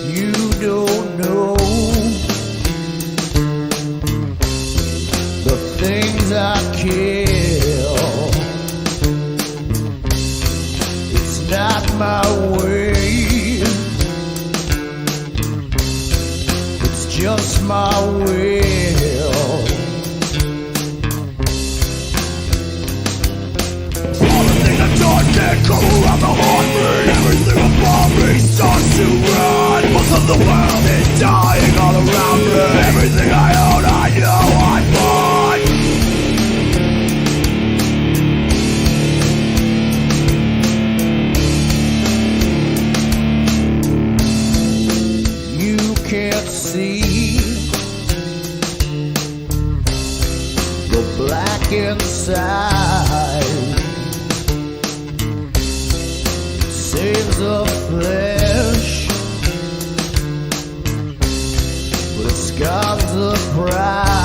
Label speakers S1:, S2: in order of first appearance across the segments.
S1: You don't know the things I kill. It's not my way. It's just my will.
S2: Everything I done can't come around to haunt me. Everything about me starts to run. Most of the world is dying all around me. Everything I own, I know I bought.
S1: You can't see the black inside. Saves the flesh, but it scars the pride.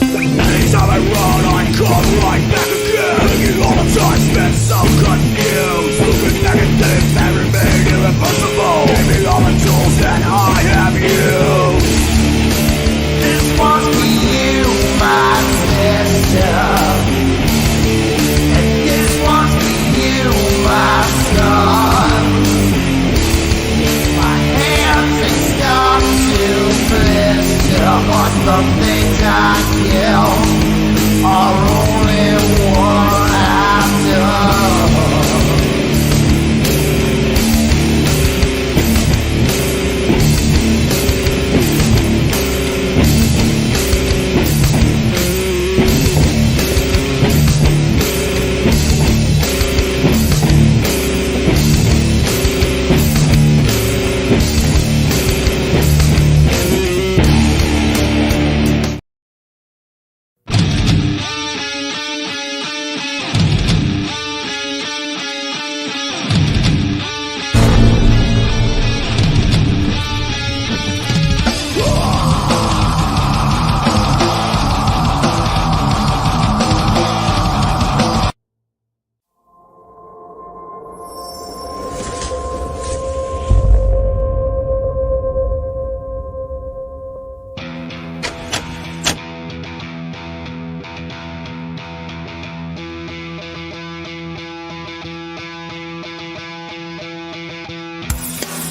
S2: Anytime I run, I come right back again. Thinking all the time spent so confused. Looking back at things that remain irreversible. Gave me all the tools that I have used.
S1: This one's for you, my sister. And this one's for you, my son. My hands, they start to blister. But the things I kill are only one I've done.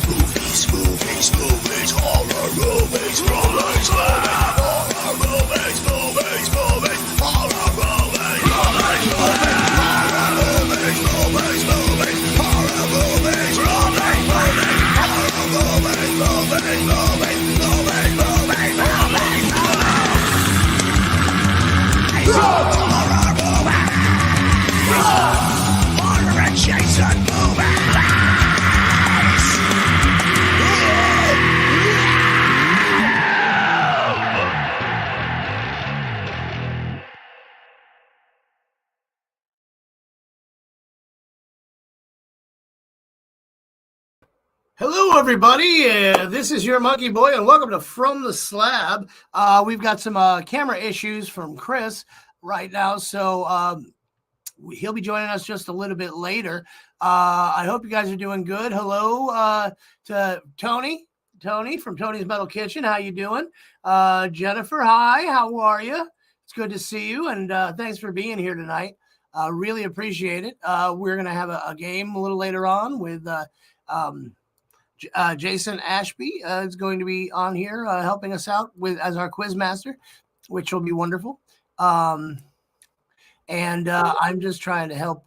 S2: Movies, horror movies, movies, horror movies, movies, movies, horror movies, movies, movies, movies, movies, horror movies, movies, movies, movies, movies, movies, movies, horror and Jason movies.
S1: Hello, everybody. This is your Monkey Boy, and welcome to From the Slab. We've got some camera issues from Chris right now, so he'll be joining us just a little bit later. I hope you guys are doing good. Hello to Tony from Tony's Metal Kitchen. How you doing? Jennifer, hi. How are you? It's good to see you, and thanks for being here tonight. Really appreciate it. We're going to have a game a little later on with Jason Ashby is going to be on here helping us out with as our quiz master, which will be wonderful. And I'm just trying to help.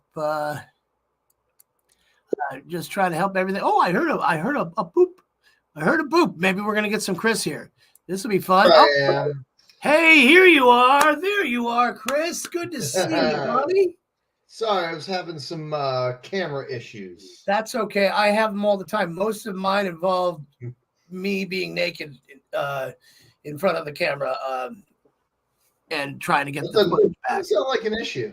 S1: Just trying to help everything. Oh, I heard a boop. I heard a boop. Maybe we're gonna get some Chris here. This will be fun. Oh. Hey, here you are. There you are, Chris. Good to see you, buddy.
S3: Sorry, I was having some camera issues.
S1: That's okay. I have them all the time. Most of mine involve me being naked in front of the camera and trying to get the footage back.
S3: That sounds like an issue.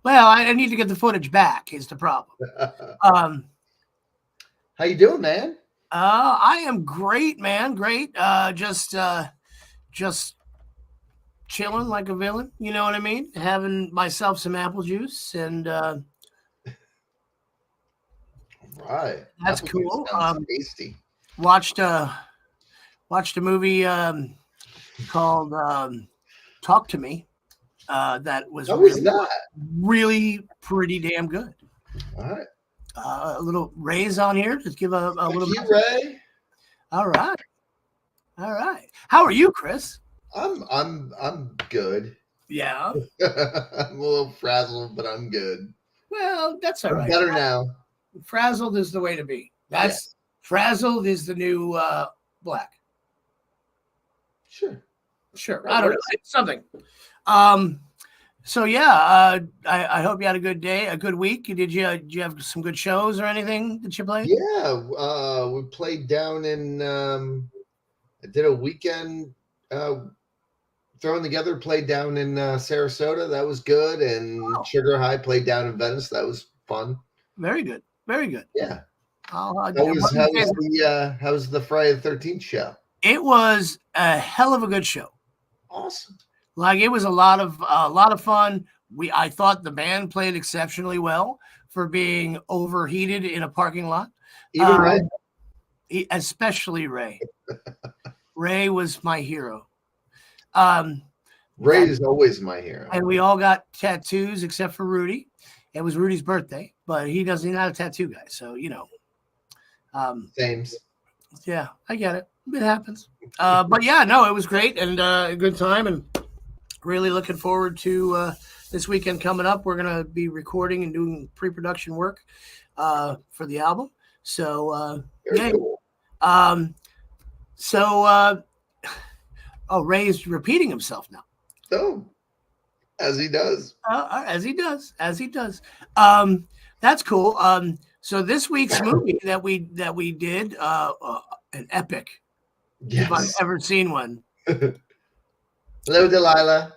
S1: Well, I need to get the footage back is the problem.
S3: How you doing, man?
S1: I am great, man. Great. Just chilling like a villain. You know what I mean? Having myself some apple juice, and
S3: Right.
S1: that's
S3: Apple juice
S1: cool.
S3: sounds tasty.
S1: Watched a movie called Talk to Me. That was
S3: How
S1: really,
S3: was that?
S1: really pretty damn good.
S3: All right.
S1: A little raise on here. Just give a little.
S3: Thank you, Ray.
S1: All right. How are you, Chris?
S3: I'm good.
S1: Yeah.
S3: I'm a little frazzled, but I'm good.
S1: Well, that's all
S3: I'm
S1: right.
S3: better now.
S1: Frazzled is the way to be. That's frazzled is the new black.
S3: Sure.
S1: I don't know. It's something. So yeah, I hope you had a good day, a good week. Did you have some good shows or anything that you played?
S3: Yeah, we played down in. I did a weekend throwing together. Played down in Sarasota. That was good, and Sugar High played down in Venice. That was fun.
S1: Very good.
S3: Yeah.
S1: How
S3: was the Friday the 13th show?
S1: It was a hell of a good show.
S3: Awesome.
S1: Like it was a lot of fun. I thought the band played exceptionally well for being overheated in a parking lot.
S3: Even Ray?
S1: Especially Ray. Ray was my hero.
S3: Ray is always my hero.
S1: And we all got tattoos except for Rudy. It was Rudy's birthday, but he's not a tattoo guy, so you know.
S3: Sames.
S1: Yeah, I get it. It happens. But yeah, no, it was great and a good time, and really looking forward to this weekend coming up. We're gonna be recording and doing pre-production work for the album. So
S3: Very cool.
S1: Ray's repeating himself now.
S3: Oh, as he does.
S1: As he does. That's cool. So this week's movie that we did, an epic.
S3: Yes.
S1: If I've ever seen one.
S3: Hello, Delilah.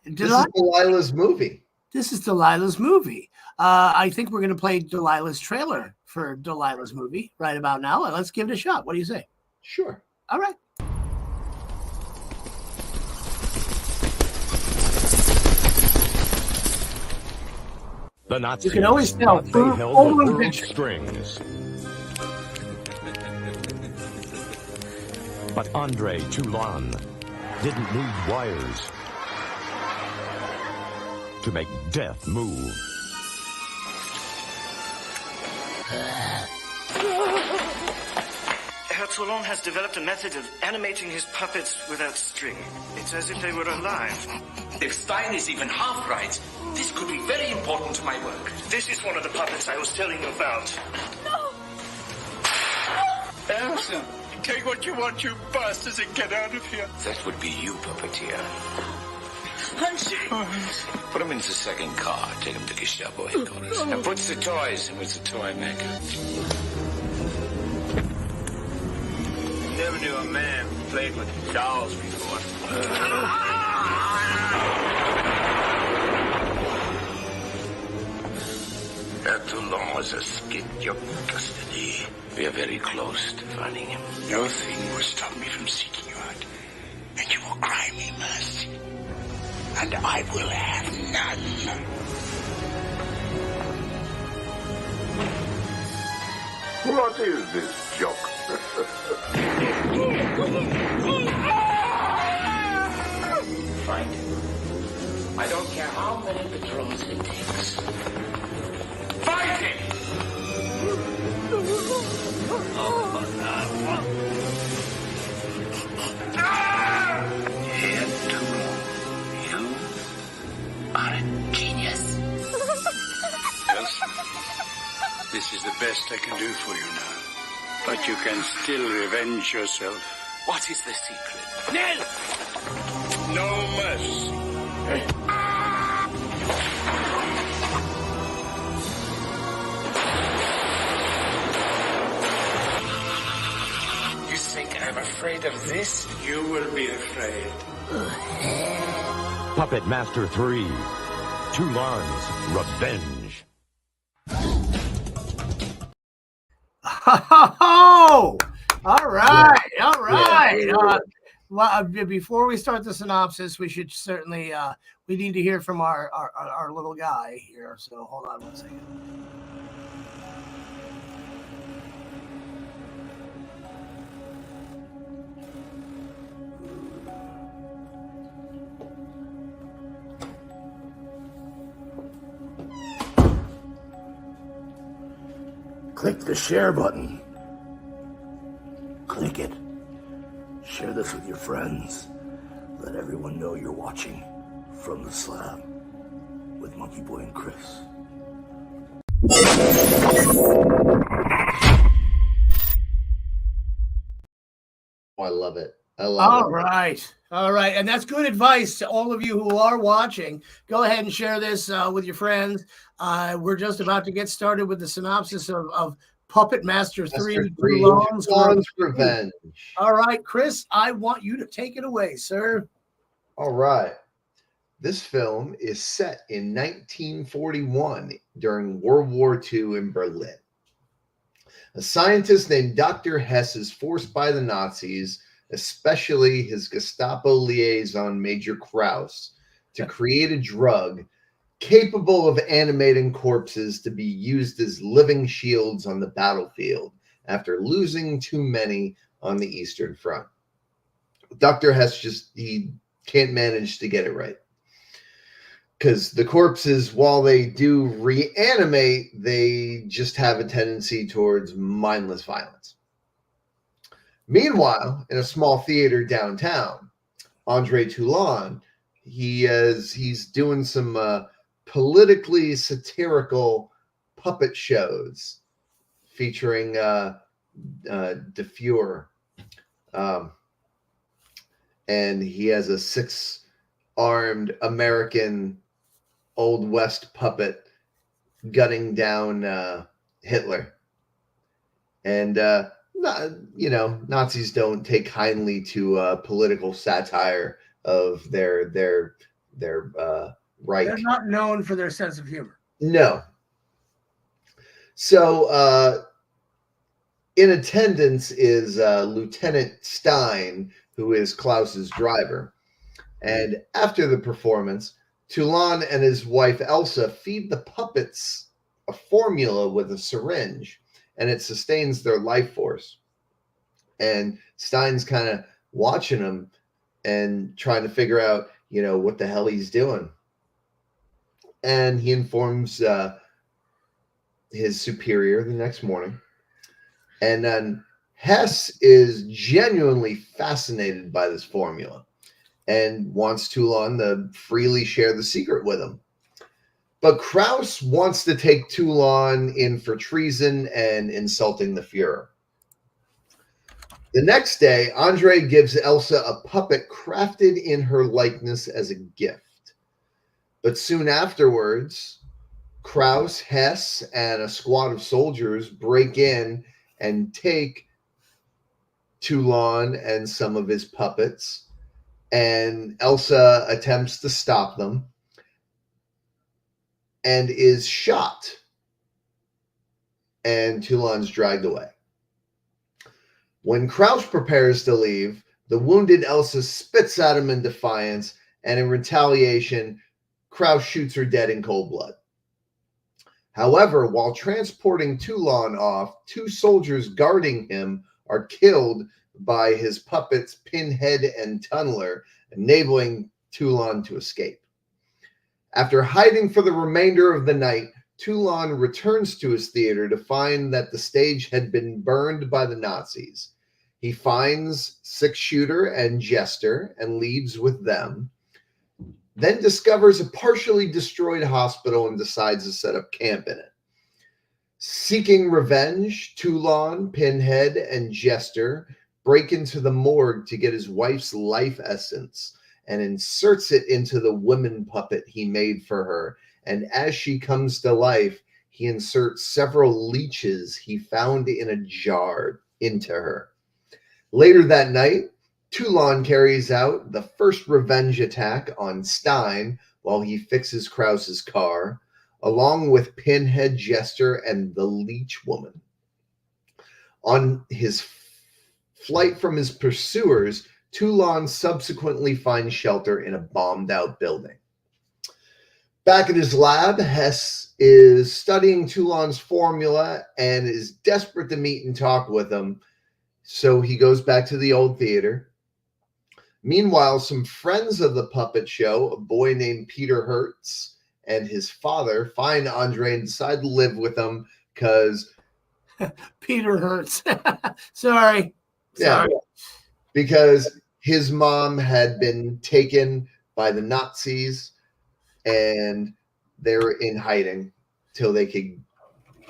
S3: This is Delilah's movie.
S1: This is Delilah's movie. I think we're going to play Delilah's trailer for Delilah's movie right about now, and let's give it a shot. What do you say?
S3: Sure.
S1: All right.
S4: The Nazis,
S1: You can always tell
S4: they
S1: through
S4: held
S1: all
S4: the
S1: the
S4: world's
S1: pictures.
S4: strings. But Andre Toulon didn't need wires to make death move.
S5: Herr Toulon has developed a method of animating his puppets without string. It's as if they were alive.
S6: If Stein is even half right, this could be very important to my work.
S5: This is one of the puppets I was telling you about.
S6: Elsa,
S5: Take what you want, you bastards, and get out of here.
S6: that would be you, puppeteer.
S5: Hansi!
S6: Put him into the second car. Take him to Gestapo headquarters. And put the toys in with the toy maker.
S5: Never knew a man who played with dolls before.
S6: Herr Toulon has escaped your custody. We are very close to finding him.
S7: No thing will stop me from seeking you out. And you will cry me mercy. And I will have none.
S8: What is this joke?
S6: Find him. I don't care how many patrols it takes. Find him!
S7: Herr Toulon, you are a genius.
S9: Elsa, this is the best I can do for you now. But you can still revenge yourself.
S6: What is the secret?
S9: Nell! No mercy.
S6: You think I'm afraid of this?
S9: You will be afraid.
S4: Puppet Master 3, Toulon's Revenge.
S1: Oh, all right. Well, before we start the synopsis, we should certainly we need to hear from our little guy here. So hold on 1 second.
S2: Click the share button. Click it. Share this with your friends. Let everyone know you're watching From the Slab with Monkey Boy and Chris.
S3: Oh, I love it. I love it.
S1: All right. And that's good advice to all of you who are watching. Go ahead and share this with your friends. We're just about to get started with the synopsis of Puppet Master 3,
S3: Toulon's Revenge.
S1: All right, Chris, I want you to take it away, sir.
S3: All right. This film is set in 1941 during World War II in Berlin. A scientist named Dr. Hess is forced by the Nazis, especially his Gestapo liaison, Major Krauss, to create a drug capable of animating corpses to be used as living shields on the battlefield after losing too many on the Eastern Front. Dr. Hess he can't manage to get it right. Because the corpses, while they do reanimate, they just have a tendency towards mindless violence. Meanwhile, in a small theater downtown, Andre Toulon, he's doing some politically satirical puppet shows featuring De Fuhrer. And he has a 6-armed American Old West puppet gunning down Hitler. And, Nazis don't take kindly to political satire of their right.
S1: They're not known for their sense of humor.
S3: No. So in attendance is Lieutenant Stein, who is Klaus's driver. And after the performance, Toulon and his wife Elsa feed the puppets a formula with a syringe, and it sustains their life force. And Stein's kind of watching them and trying to figure out, what the hell he's doing. And he informs his superior the next morning. And then Hess is genuinely fascinated by this formula and wants Toulon to freely share the secret with him. But Krauss wants to take Toulon in for treason and insulting the Fuhrer. The next day, Andre gives Elsa a puppet crafted in her likeness as a gift. But soon afterwards, Krauss, Hess, and a squad of soldiers break in and take Toulon and some of his puppets, and Elsa attempts to stop them and is shot, and Toulon's dragged away. When Krauss prepares to leave, the wounded Elsa spits at him in defiance, and in retaliation, Krauss shoots her dead in cold blood. However, while transporting Toulon off, 2 soldiers guarding him are killed by his puppets Pinhead and Tunneler, enabling Toulon to escape. After hiding for the remainder of the night, Toulon returns to his theater to find that the stage had been burned by the Nazis. He finds 6-shooter and Jester and leaves with them, then discovers a partially destroyed hospital and decides to set up camp in it. Seeking revenge, Toulon, Pinhead, and Jester break into the morgue to get his wife's life essence and inserts it into the woman puppet he made for her. And as she comes to life, he inserts several leeches he found in a jar into her. Later that night, Toulon carries out the first revenge attack on Stein while he fixes Krauss's car, along with Pinhead, Jester, and the Leech Woman. On his flight from his pursuers, Toulon subsequently finds shelter in a bombed-out building. Back at his lab, Hess is studying Toulon's formula and is desperate to meet and talk with him, so he goes back to the old theater. Meanwhile, some friends of the puppet show, a boy named Peter Hertz and his father, find Andre and decide to live with him because
S1: Peter Hertz. Sorry.
S3: Because his mom had been taken by the Nazis and they were in hiding till they could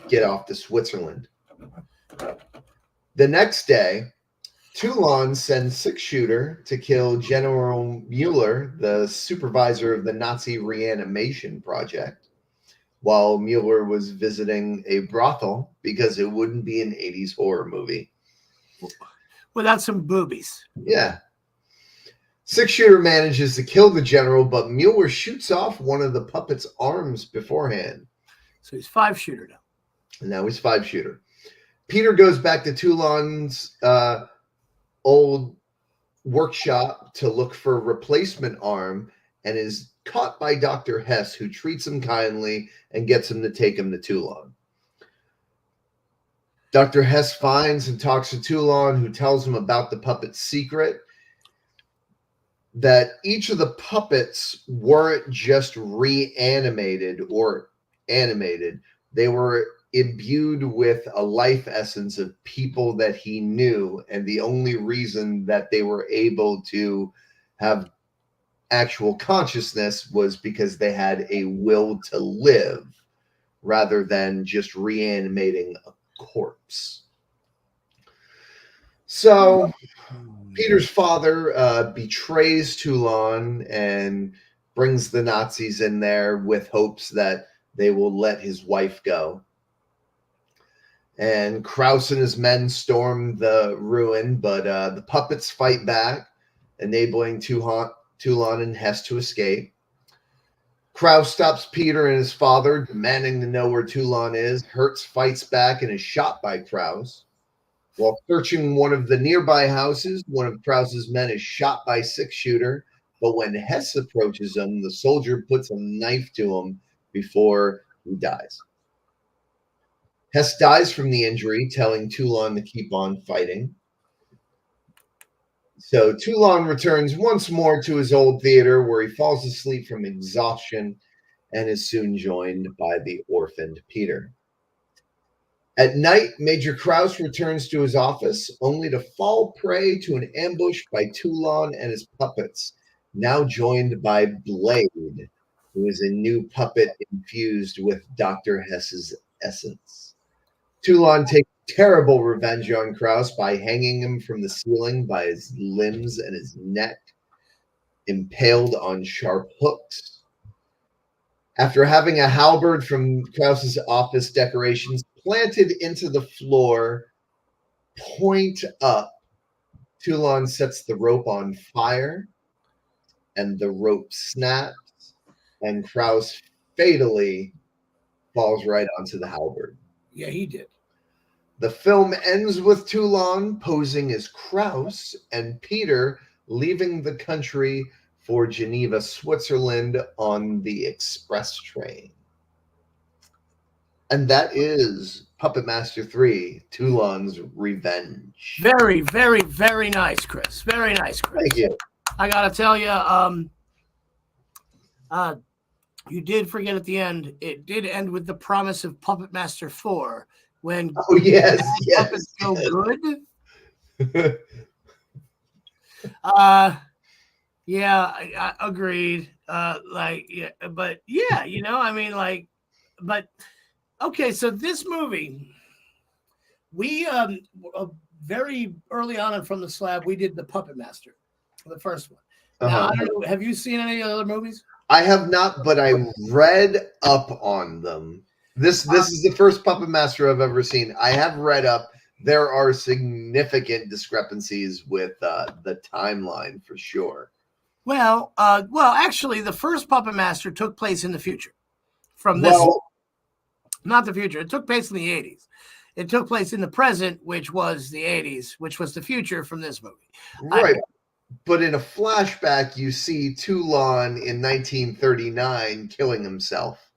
S3: get off to Switzerland. The next day, Toulon sends six-shooter to kill General Mueller, the supervisor of the Nazi reanimation project, while Mueller was visiting a brothel because it wouldn't be an 80s horror movie.
S1: Without some boobies.
S3: Yeah. Six-shooter manages to kill the general, but Mueller shoots off one of the puppet's arms beforehand.
S1: So he's five-shooter now.
S3: And now he's five-shooter. Peter goes back to Toulon's old workshop to look for a replacement arm and is caught by Dr. Hess, who treats him kindly and gets him to take him to Toulon. Dr. Hess finds and talks to Toulon, who tells him about the puppet's secret, that each of the puppets weren't just reanimated or animated. They were imbued with a life essence of people that he knew, and the only reason that they were able to have actual consciousness was because they had a will to live rather than just reanimating a corpse. So Peter's father betrays Toulon and brings the Nazis in there with hopes that they will let his wife go. And Krauss and his men storm the ruin, but the puppets fight back, enabling Toulon and Hess to escape. Krauss stops Peter and his father, demanding to know where Toulon is. Hertz fights back and is shot by Krauss. While searching one of the nearby houses, one of Krauss's men is shot by six-shooter, but when Hess approaches him, the soldier puts a knife to him before he dies. Hess dies from the injury, telling Toulon to keep on fighting. So Toulon returns once more to his old theater, where he falls asleep from exhaustion and is soon joined by the orphaned Peter. At night, Major Krauss returns to his office, only to fall prey to an ambush by Toulon and his puppets, now joined by Blade, who is a new puppet infused with Dr. Hess's essence. Toulon takes terrible revenge on Krauss by hanging him from the ceiling by his limbs and his neck, impaled on sharp hooks. After having a halberd from Krauss's office decorations planted into the floor, point up, Toulon sets the rope on fire, and the rope snaps, and Krauss fatally falls right onto the halberd.
S1: Yeah, he did.
S3: The film ends with Toulon posing as Krauss and Peter leaving the country for Geneva, Switzerland on the express train. And that is Puppet Master 3, Toulon's Revenge.
S1: Very, very, very nice, Chris. Very nice, Chris.
S3: Thank you.
S1: I got to tell you, you did forget at the end, it did end with the promise of Puppet Master 4. When puppets go good. Yeah, I agreed. But yeah, you know, I mean, but okay. So this movie, we very early on and from the slab, we did the Puppet Master, the first one. Now, I don't know, have you seen any other movies?
S3: I have not, but I read up on them. This is the first Puppet Master I've ever seen. I have read up. There are significant discrepancies with the timeline for sure.
S1: Well, actually, the first Puppet Master took place in the future. From this, not the future. It took place in the 80s. It took place in the present, which was the 80s, which was the future from this movie.
S3: Right. But in a flashback, you see Toulon in 1939 killing himself.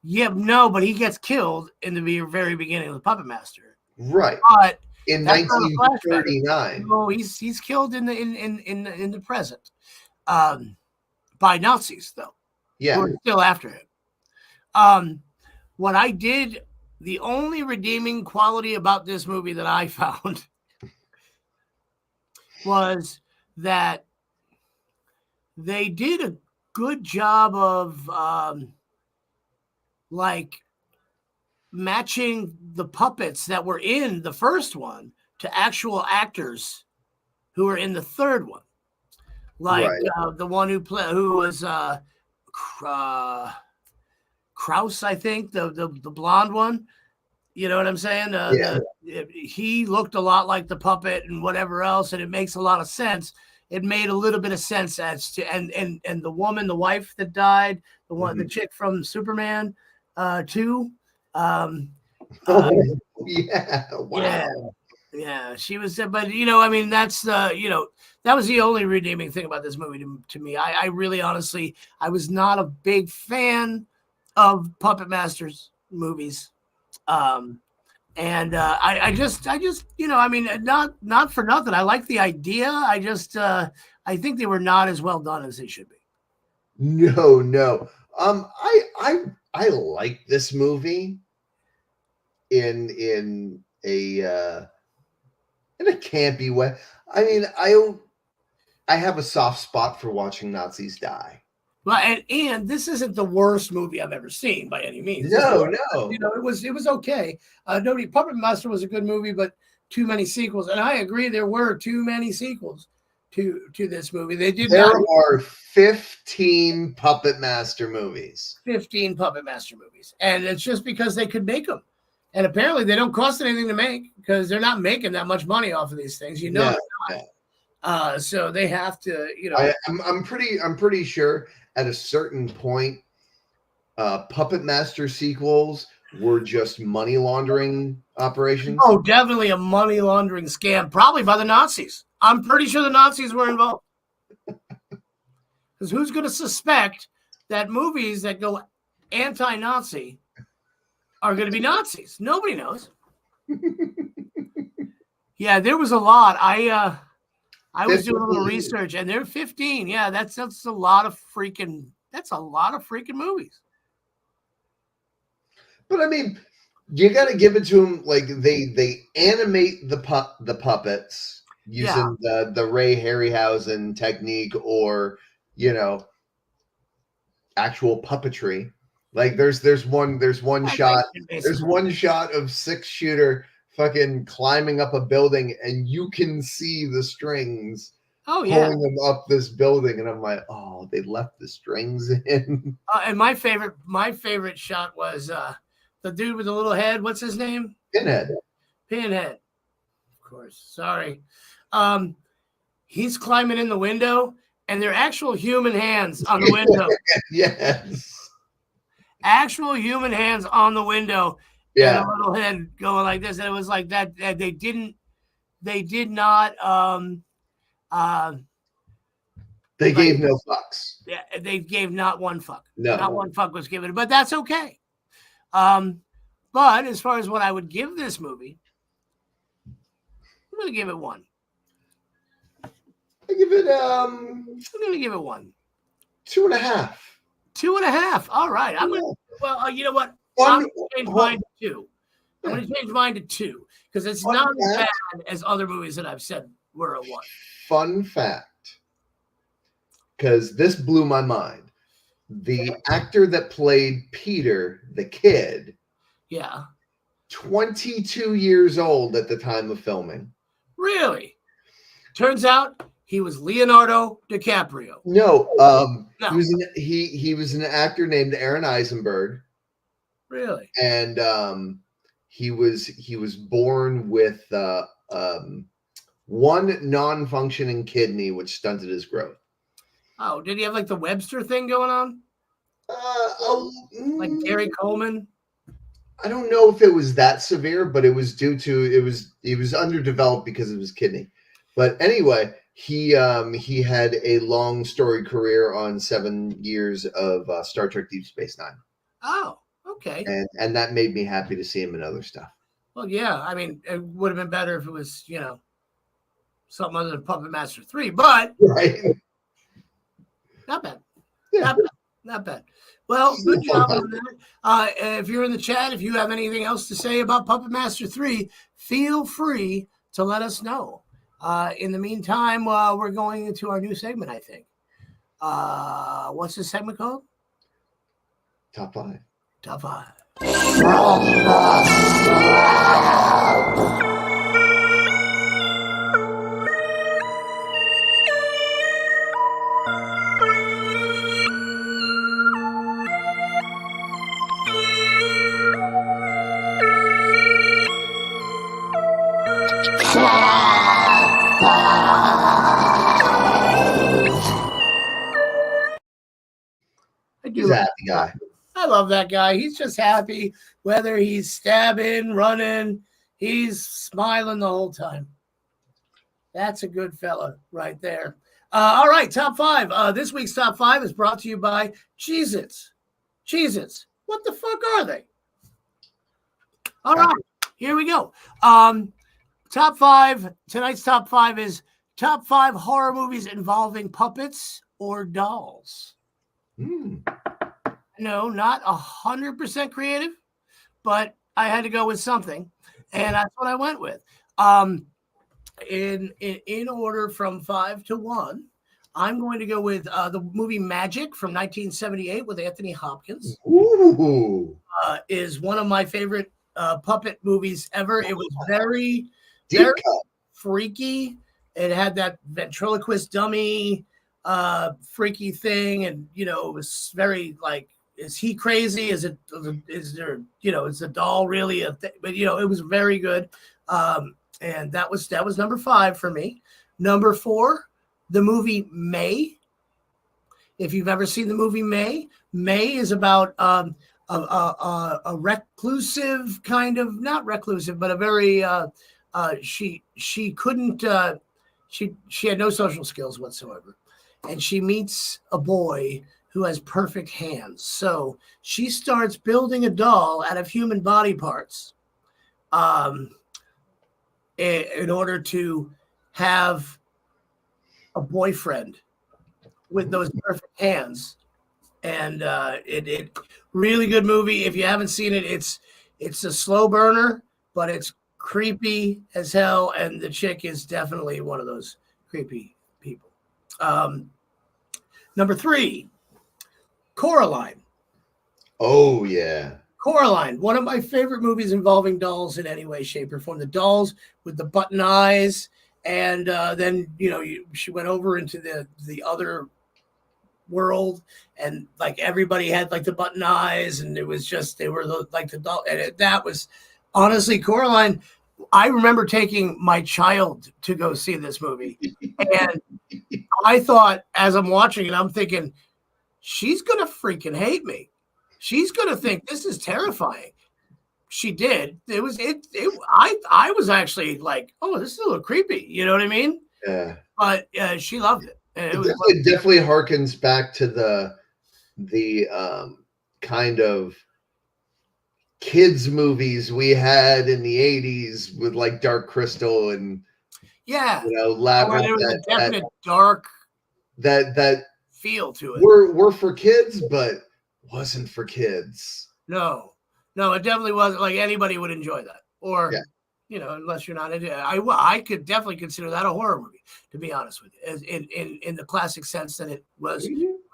S1: Yeah, no, but he gets killed in the very beginning of the Puppet Master.
S3: Right.
S1: But
S3: in
S1: that's not a flashback.
S3: 1939.
S1: No, he's killed in the present. By Nazis, though.
S3: Yeah.
S1: Who are still after him. What I did, the only redeeming quality about this movie that I found was that they did a good job of like matching the puppets that were in the first one to actual actors who were in the third one. Like the one who was Kraus, I think, the blonde one. You know what I'm saying? He looked a lot like the puppet and whatever else, and it makes a lot of sense. It made a little bit of sense as to and the woman, the wife that died, the one, the chick from Superman 2.
S3: Yeah, wow.
S1: Yeah, she was, but I mean, that's that was the only redeeming thing about this movie to me. I really, honestly, I was not a big fan of Puppet Masters movies. And I just, I mean, not for nothing. I like the idea. I think they were not as well done as they should be.
S3: No. I like this movie in a campy way. I mean, I have a soft spot for watching Nazis die.
S1: Well, and this isn't the worst movie I've ever seen by any means.
S3: No.
S1: It was okay. Puppet Master was a good movie, but too many sequels. And I agree, there were too many sequels to this movie. There
S3: are 15 Puppet Master movies.
S1: 15 Puppet Master movies, and it's just because they could make them. And apparently, they don't cost anything to make because they're not making that much money off of these things. So they have to.
S3: I'm pretty sure at a certain point, Puppet Master sequels were just money laundering operations.
S1: Oh, definitely a money laundering scam, probably by the Nazis. I'm pretty sure the Nazis were involved. Because who's going to suspect that movies that go anti-Nazi are going to be Nazis? Nobody knows. Yeah, there was a lot. I was doing a little research, and they're 15. Yeah, that's a lot of freaking. That's a lot of freaking movies.
S3: But I mean, you got to give it to them. Like they animate the puppets using the Ray Harryhausen technique, or actual puppetry. Like there's one shot of 6-shooter fucking climbing up a building, and you can see the strings pulling them up this building, and I'm like, oh, they left the strings in.
S1: And my favorite shot was the dude with the little head. What's his name?
S3: Pinhead.
S1: Of course. Sorry. He's climbing in the window, and they're actual human hands on the window.
S3: Yes.
S1: Actual human hands on the window.
S3: Yeah.
S1: And a little head going like this. And it was like that. They did not.
S3: They gave no fucks.
S1: Yeah, they gave not one fuck.
S3: No.
S1: Not one fuck was given, but that's okay. But as far as what I would give this movie, I'm going to give it 1.
S3: I give it
S1: I'm going to give it 1.
S3: 2.5.
S1: 2.5. All right. I'm going to. Well, you know what? I'm going to change mine to 2. I'm going to change mine to 2 because it's not as bad as other movies that I've said were a 1.
S3: Fun fact, because this blew my mind. The actor that played Peter, the kid, 22 years old at the time of filming.
S1: Really? Turns out he was Leonardo DiCaprio.
S3: No. He was an actor named Aaron Eisenberg.
S1: Really?
S3: And he was born with one non-functioning kidney, which stunted his growth.
S1: Oh, did he have like the Webster thing going on? Like Gary Coleman?
S3: I don't know if it was that severe, but it was due to he was underdeveloped because of his kidney. But anyway, He had a long story career on 7 years of Star Trek Deep Space Nine.
S1: Oh, okay.
S3: And that made me happy to see him in other stuff.
S1: Well, yeah. I mean, it would have been better if it was, something other than Puppet Master 3, but
S3: Right.
S1: not bad.
S3: Yeah.
S1: Not bad. Well, good job on that. If you're in the chat, if you have anything else to say about Puppet Master 3, feel free to let us know. In the meantime, we're going into our new segment, I think. What's this segment called?
S3: Top 5.
S1: Top 5.
S3: He's a happy guy.
S1: I love that guy. He's just happy, whether he's stabbing, running, he's smiling the whole time. That's a good fella right there. All right, top 5. This week's top 5 is brought to you by Cheez-Its. Cheez-Its. What the fuck are they? All right, here we go. Top 5. Tonight's top 5 is top 5 horror movies involving puppets or dolls. No, not 100% creative, but I had to go with something, and that's what I went with. In order from 5 to 1, I'm going to go with the movie Magic from 1978 with Anthony Hopkins.
S3: Ooh.
S1: Is one of my favorite puppet movies ever. It was very freaky. It had that ventriloquist dummy freaky thing, and it was very like, is he crazy? Is there is a doll really a thing? But it was very good. And that was number 5 for me. Number 4, the movie May. If you've ever seen the movie May is about a reclusive kind of, not reclusive, but a very she couldn't she had no social skills whatsoever, and she meets a boy who has perfect hands. So she starts building a doll out of human body parts in order to have a boyfriend with those perfect hands. And it really good movie. If you haven't seen it, it's a slow burner, but it's creepy as hell. And the chick is definitely one of those creepy people. Number 3, Coraline.
S3: Oh, yeah.
S1: Coraline, one of my favorite movies involving dolls in any way, shape, or form. The dolls with the button eyes, and then she went over into the other world, and like everybody had like the button eyes, and it was just they were like the doll, and that was honestly Coraline. I remember taking my child to go see this movie, and I thought as I'm watching it, I'm thinking, she's gonna freaking hate me. She's gonna think this is terrifying. She did. I was actually like, oh, this is a little creepy. You know what I mean?
S3: Yeah.
S1: But she loved it. And
S3: it definitely harkens back to the kind of kids movies we had in the 80s with like Dark Crystal and
S1: Lab. There was a definite dark
S3: that
S1: feel to it.
S3: Were for kids, but wasn't for kids.
S1: No, it definitely wasn't. Like anybody would enjoy that, or unless you're not into it. I could definitely consider that a horror movie, to be honest with you, in the classic sense that it was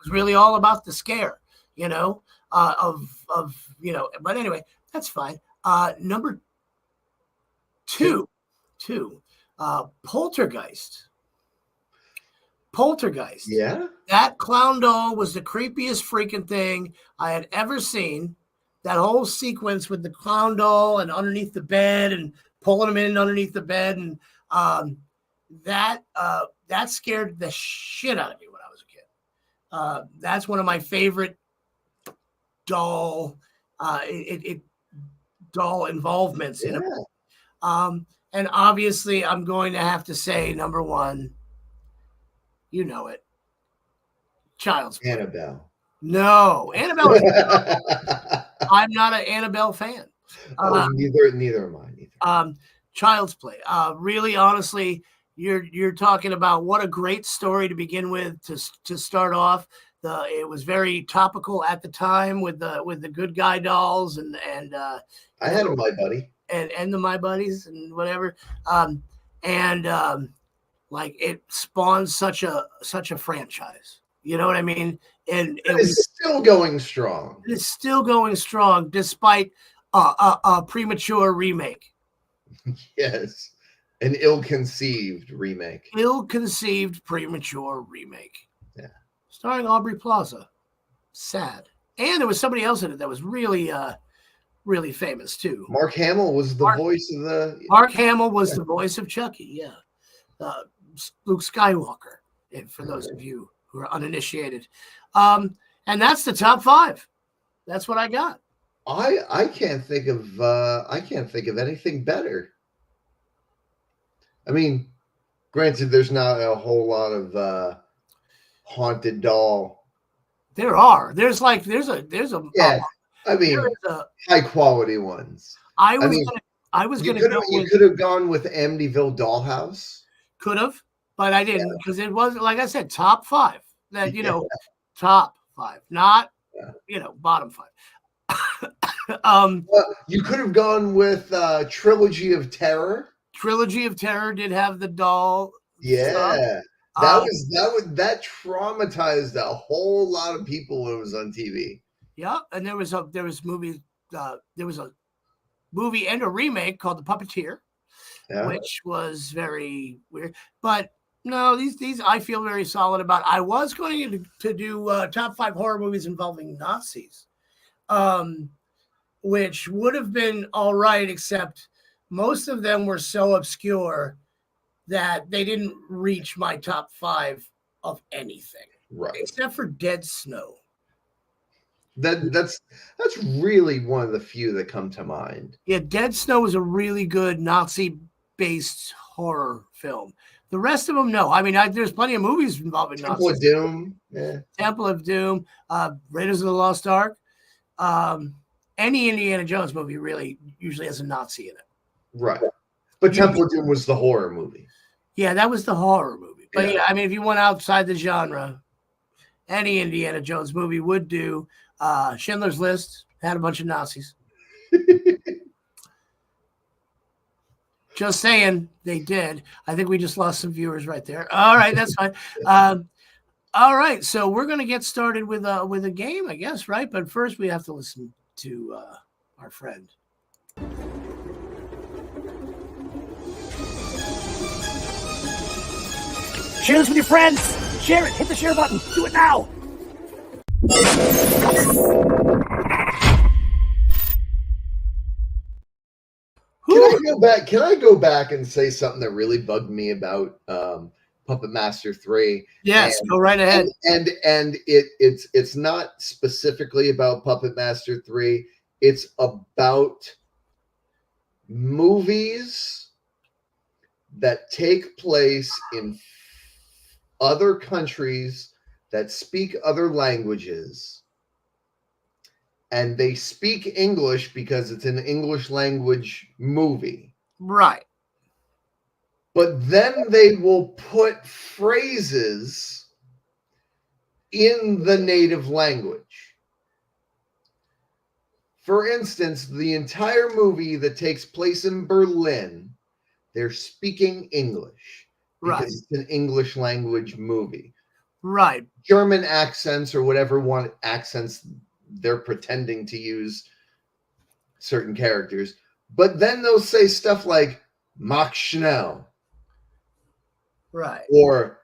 S1: really all about the scare, But anyway, that's fine. Number 2, Poltergeist.
S3: Yeah.
S1: That clown doll was the creepiest freaking thing I had ever seen. That whole sequence with the clown doll and underneath the bed and pulling him in underneath the bed. And that scared the shit out of me when I was a kid. That's one of my favorite doll doll involvements in it. And obviously I'm going to have to say number 1, You know it. Child's Play.
S3: Annabelle.
S1: No, Annabelle. I'm not an Annabelle fan.
S3: Neither am I.
S1: Child's Play. Really, honestly, you're talking about what a great story to begin with to start off. It was very topical at the time with the good guy dolls and
S3: I had a My Buddy
S1: and the My Buddies and whatever. Like it spawned such a franchise. You know what I mean? And it was
S3: still going strong.
S1: It's still going strong despite a premature remake.
S3: Yes, an ill-conceived remake.
S1: Ill-conceived premature remake.
S3: Yeah,
S1: starring Aubrey Plaza. Sad, and there was somebody else in it that was really really famous too.
S3: Mark Hamill was the voice of the.
S1: Mark Hamill was the voice of Chucky. Yeah, Luke Skywalker. For those of you who are uninitiated, and that's the top 5. That's what I got.
S3: I can't think of anything better. I mean, granted, there's not a whole lot of haunted doll.
S1: There's a
S3: yeah. I mean, high quality ones.
S1: You
S3: could have gone with Amityville Dollhouse.
S1: Could have, but I didn't because it wasn't, like I said, top 5. That top 5, not bottom 5.
S3: You could have gone with Trilogy of Terror.
S1: Trilogy of Terror did have the doll.
S3: Yeah, that traumatized a whole lot of people when it was on TV.
S1: Yeah, and there was a movie and a remake called The Puppeteer, which was very weird. But no, these I feel very solid about. I was going to do top 5 horror movies involving Nazis, which would have been all right, except most of them were so obscure that they didn't reach my top 5 of anything,
S3: right? Except
S1: for Dead Snow.
S3: That's really one of the few that come to mind.
S1: Yeah, Dead Snow is a really good Nazi-based horror film. The rest of them, no. I mean, there's plenty of movies involving
S3: Temple
S1: Nazis.
S3: of Doom, yeah.
S1: Temple of Doom, Raiders of the Lost Ark. Any Indiana Jones movie really usually has a Nazi in it.
S3: Right. But Temple of Doom was the horror movie.
S1: Yeah, that was the horror movie. But yeah, I mean, if you went outside the genre, any Indiana Jones movie would do. Schindler's List had a bunch of Nazis. Just saying, they did. I think we just lost some viewers right there. All right, that's fine. All right, so we're going to get started with a game, I guess, right? But first, we have to listen to our friend.
S10: Share this with your friends. Share it. Hit the share button. Do it now.
S3: Can I go back and say something that really bugged me about Puppet Master 3?
S1: Yes, go right ahead.
S3: And it's not specifically about Puppet Master 3. It's about movies that take place in other countries that speak other languages, and they speak English because it's an English language movie.
S1: Right.
S3: But then they will put phrases in the native language. For instance, the entire movie that takes place in Berlin, they're speaking English. Because it's an English language movie.
S1: Right.
S3: German accents or whatever accents they're pretending to use certain characters. But then they'll say stuff like Mach schnell.
S1: Right.
S3: Or,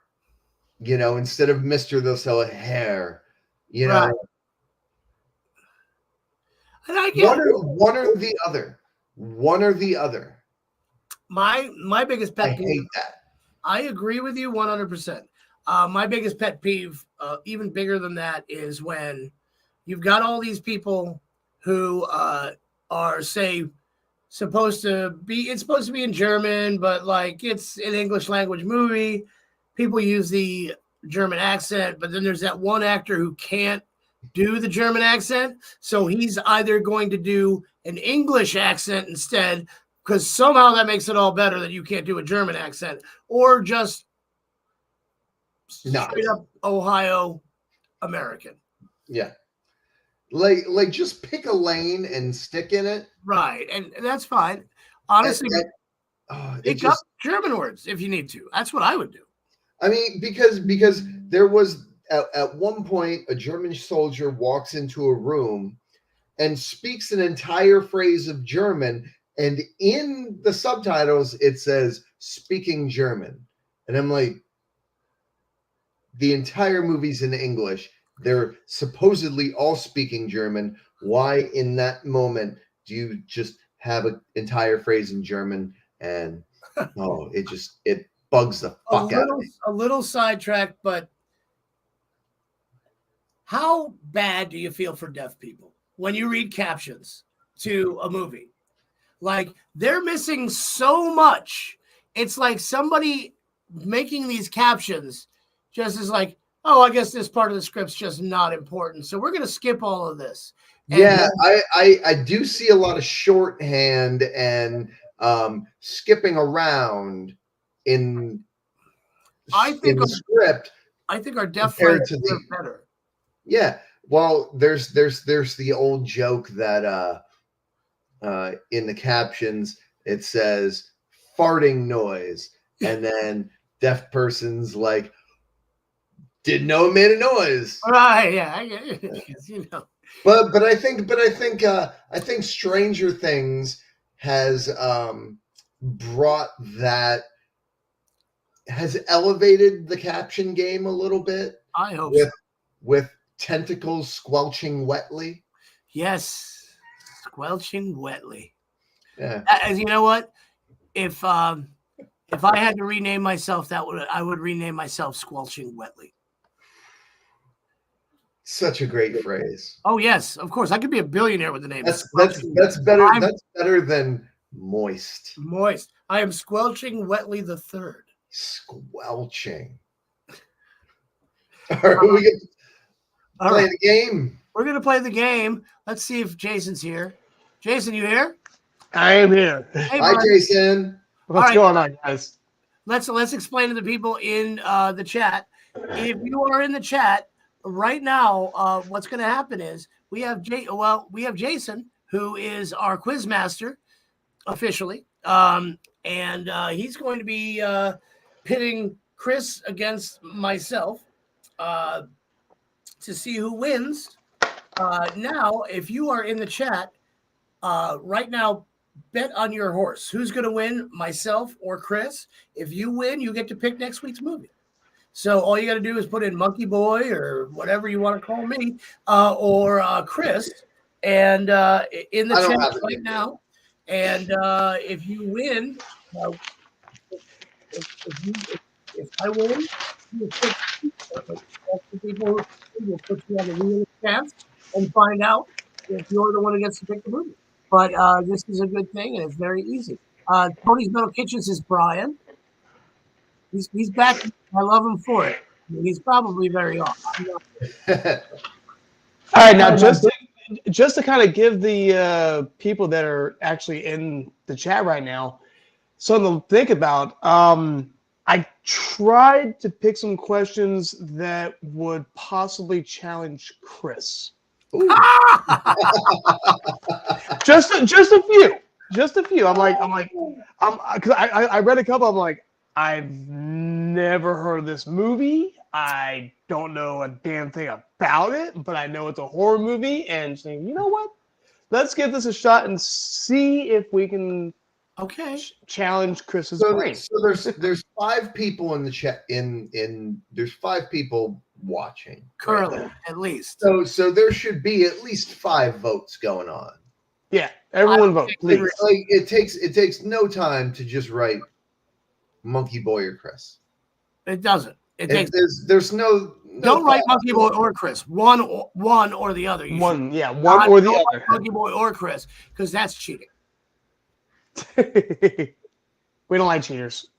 S3: instead of Mr., they'll say Herr.
S1: Right. And I get
S3: one or the other. One or the other.
S1: My biggest pet peeve.
S3: I hate that.
S1: I agree with you 100%. My biggest pet peeve, even bigger than that, is when you've got all these people who are, say, supposed to be in German, but like it's an English language movie. People use the German accent, but then there's that one actor who can't do the German accent, so he's either going to do an English accent instead, because somehow that makes it all better that you can't do a German accent, or just straight up Ohio American.
S3: Yeah. Like just pick a lane and stick in it.
S1: Right. And that's fine. Honestly, pick up German words if you need to. That's what I would do.
S3: I mean, because there was at one point a German soldier walks into a room and speaks an entire phrase of German, and in the subtitles it says speaking German. And I'm like, the entire movie's in English. They're supposedly all speaking German. Why in that moment do you just have an entire phrase in German? And it bugs the fuck out of me.
S1: A little sidetrack, but how bad do you feel for deaf people when you read captions to a movie? Like, they're missing so much. It's like somebody making these captions just is like, oh, I guess this part of the script's just not important, so we're going to skip all of this. And
S3: yeah, I do see a lot of shorthand and skipping around in the script.
S1: I think our deaf friends are better.
S3: Yeah, well, there's the old joke that in the captions it says farting noise, and then deaf person's like, didn't know it made a noise.
S1: Right? Yeah, you know.
S3: But I think Stranger Things has brought that, has elevated the caption game a little bit.
S1: I hope
S3: with tentacles squelching wetly.
S1: Yes, squelching wetly.
S3: Yeah.
S1: As you know what, if I had to rename myself, I would rename myself Squelching Wetly.
S3: Such a great phrase.
S1: Oh yes, of course. I could be a billionaire with the name.
S3: That's better. That's better than moist.
S1: Moist. I am Squelching Wetly the Third.
S3: Squelching. All right, we can play the game.
S1: We're gonna play the game. Let's see if Jason's here. Jason, you here?
S11: I am here.
S1: Hey,
S3: hi, Jason.
S11: What's going on, guys?
S1: Let's explain to the people in the chat. If you are in the chat right now, what's going to happen is we have Jason, who is our quiz master officially, and he's going to be pitting Chris against myself to see who wins. Now, if you are in the chat right now, bet on your horse. Who's going to win, myself or Chris? If you win, you get to pick next week's movie. So all you got to do is put in Monkey Boy or whatever you want to call me or Chris, and in the chat right now. And if you win, if I win, you'll put you on the real chance and find out if you're the one who gets to pick the movie. But this is a good thing, and it's very easy. Tony's Metal Kitchens is Brian. He's back. I love him for it. I mean, he's probably very off.
S11: All right, now just to kind of give the people that are actually in the chat right now something to think about. I tried to pick some questions that would possibly challenge Chris. just a few. Because I read a couple. I'm like, I've never heard of this movie. I don't know a damn thing about it, but I know it's a horror movie. And saying, you know what? Let's give this a shot and see if we can challenge Chris's brain.
S3: So there's 5 people in the chat. There's 5 people watching
S1: currently, right? At least.
S3: So there should be at least 5 votes going on.
S11: Yeah, everyone vote, please.
S3: Like it takes no time to just write Monkey Boy or Chris.
S1: It doesn't.
S3: There's no
S1: don't write Monkey Boy or Chris. One or the other.
S11: One or the other.
S1: Monkey Boy or Chris, because that's cheating.
S11: We don't like cheaters.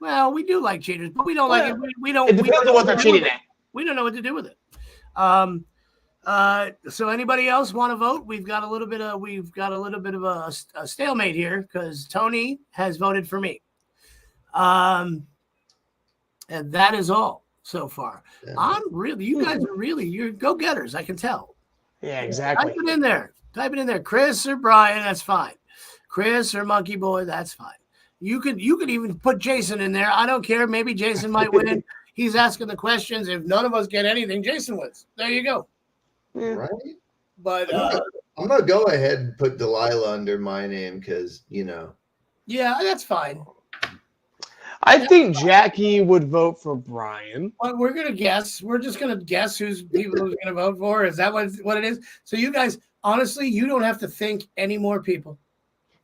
S1: Well, we do like cheaters, but we don't like it. We don't.
S11: It depends on what they're cheating at.
S1: We don't know what to do with it. So anybody else want to vote? We've got a little bit of a stalemate here because Tony has voted for me. And that is all so far. Yeah. You guys are you're go-getters, I can tell.
S11: Yeah, exactly.
S1: Type it in there. Chris or Brian, that's fine. Chris or Monkey Boy, that's fine. You could even put Jason in there. I don't care. Maybe Jason might win. He's asking the questions. If none of us get anything, Jason wins. There you go.
S3: Yeah. Right.
S1: But
S3: I'm gonna go ahead and put Delilah under my name because
S1: Yeah, that's fine.
S11: I think Jackie would vote for Brian.
S1: Well, we're gonna guess. We're just gonna guess who's gonna vote for. Is that what it is? So you guys, honestly, you don't have to think any more, people.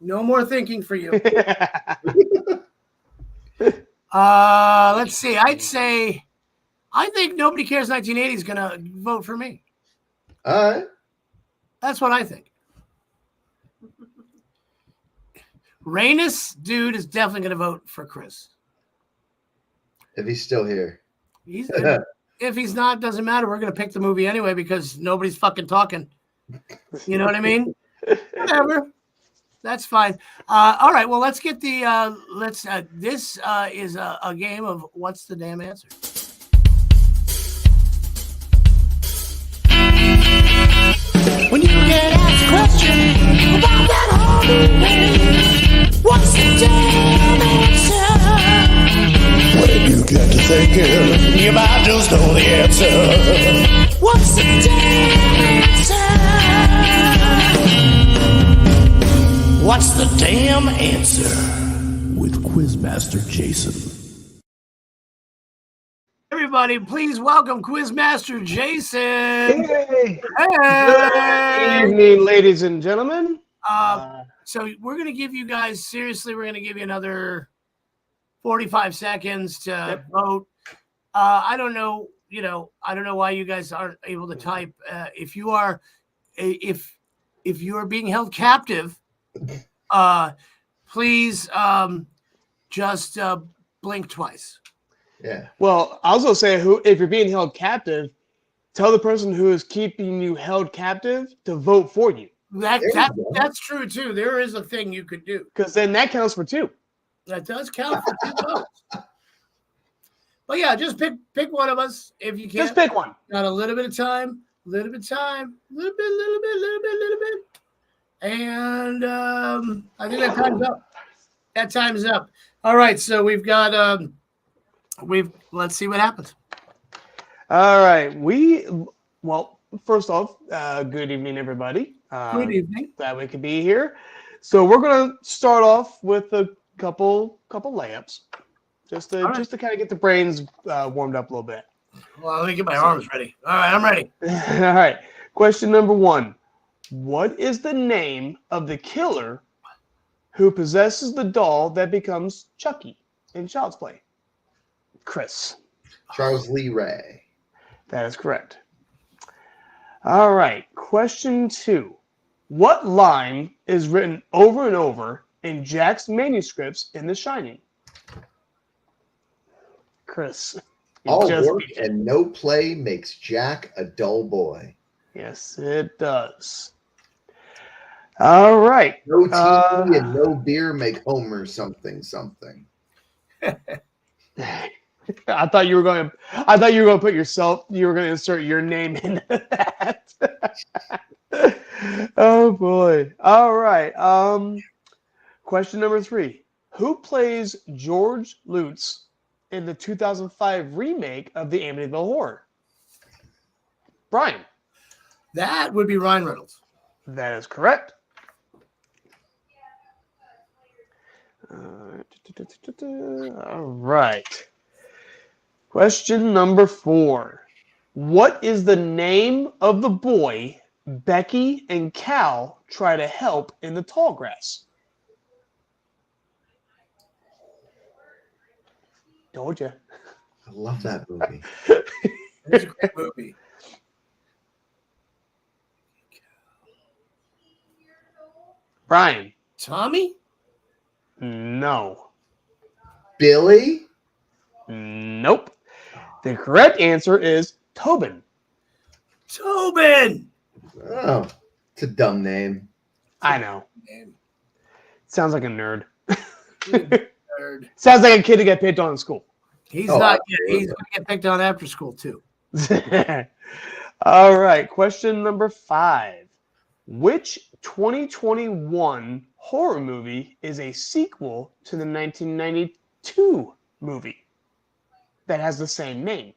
S1: No more thinking for you. Let's see. I think Nobody Cares 1980 is gonna vote for me.
S3: All right.
S1: That's what I think. Rainus dude is definitely gonna vote for Chris.
S3: If he's still here.
S1: If he's not, doesn't matter. We're gonna pick the movie anyway because nobody's fucking talking. You know what I mean? Whatever. That's fine. All right. Well, let's get the this is a game of what's the damn answer.
S2: When you get asked a question about that whole what's the damn answer? When you get to thinking, you might just know the answer. What's the damn answer? What's the damn answer? With Quizmaster Jason.
S1: Everybody, please welcome Quizmaster Jason.
S11: Hey. Good evening, ladies and gentlemen.
S1: So we're going to give you guys, seriously, we're going to give you another 45 seconds to vote. I don't know, I don't know why you guys aren't able to type. If you are being held captive, please just blink twice.
S3: Yeah.
S11: Well, I was going to say, if you're being held captive, tell the person who is keeping you held captive to vote for you.
S1: That's true too. There is a thing you could do
S11: because then that counts for 2.
S1: That does count for 2 votes. But yeah, just pick one of us if you can.
S11: Just pick one.
S1: Got a little bit of time. Little bit. And I think that time's up. That time's up. All right, so we've got let's see what happens.
S11: All right. First off, good evening, everybody.
S1: Good evening.
S11: Glad we could be here. So we're gonna start off with a couple layups, just to kind of get the brains warmed up a little bit.
S1: Well, let me get my arms ready. All right, I'm ready.
S11: All right. Question number 1: what is the name of the killer who possesses the doll that becomes Chucky in Child's Play? Chris.
S3: Charles Lee Ray.
S11: That is correct. All right. Question 2. What line is written over and over in Jack's manuscripts in The Shining? Chris.
S3: All work and no play makes Jack a dull boy.
S11: Yes, it does. All right.
S3: No tea and no beer make Homer something.
S11: I thought you were going to put yourself. You were going to insert your name into that. Oh boy! All right. Question number 3: who plays George Lutz in the 2005 remake of the Amityville Horror? Brian.
S1: That would be Ryan Reynolds.
S11: That is correct. All right. Question number 4. What is the name of the boy Becky and Cal try to help in the tall grass? Told you.
S3: I love that movie.
S1: It's a great movie.
S11: Brian.
S1: Tommy?
S11: No.
S3: Billy?
S11: Nope. The correct answer is Tobin.
S1: Tobin.
S3: Oh, it's a dumb name.
S11: I know. Sounds like a nerd.
S1: Nerd.
S11: Sounds like a kid to get picked on in school.
S1: He's
S3: Oh,
S1: not.
S3: absolutely.
S1: He's going to get picked on after school too.
S11: All right. Question number 5. Which 2021 horror movie is a sequel to the 1992 movie that has the same name?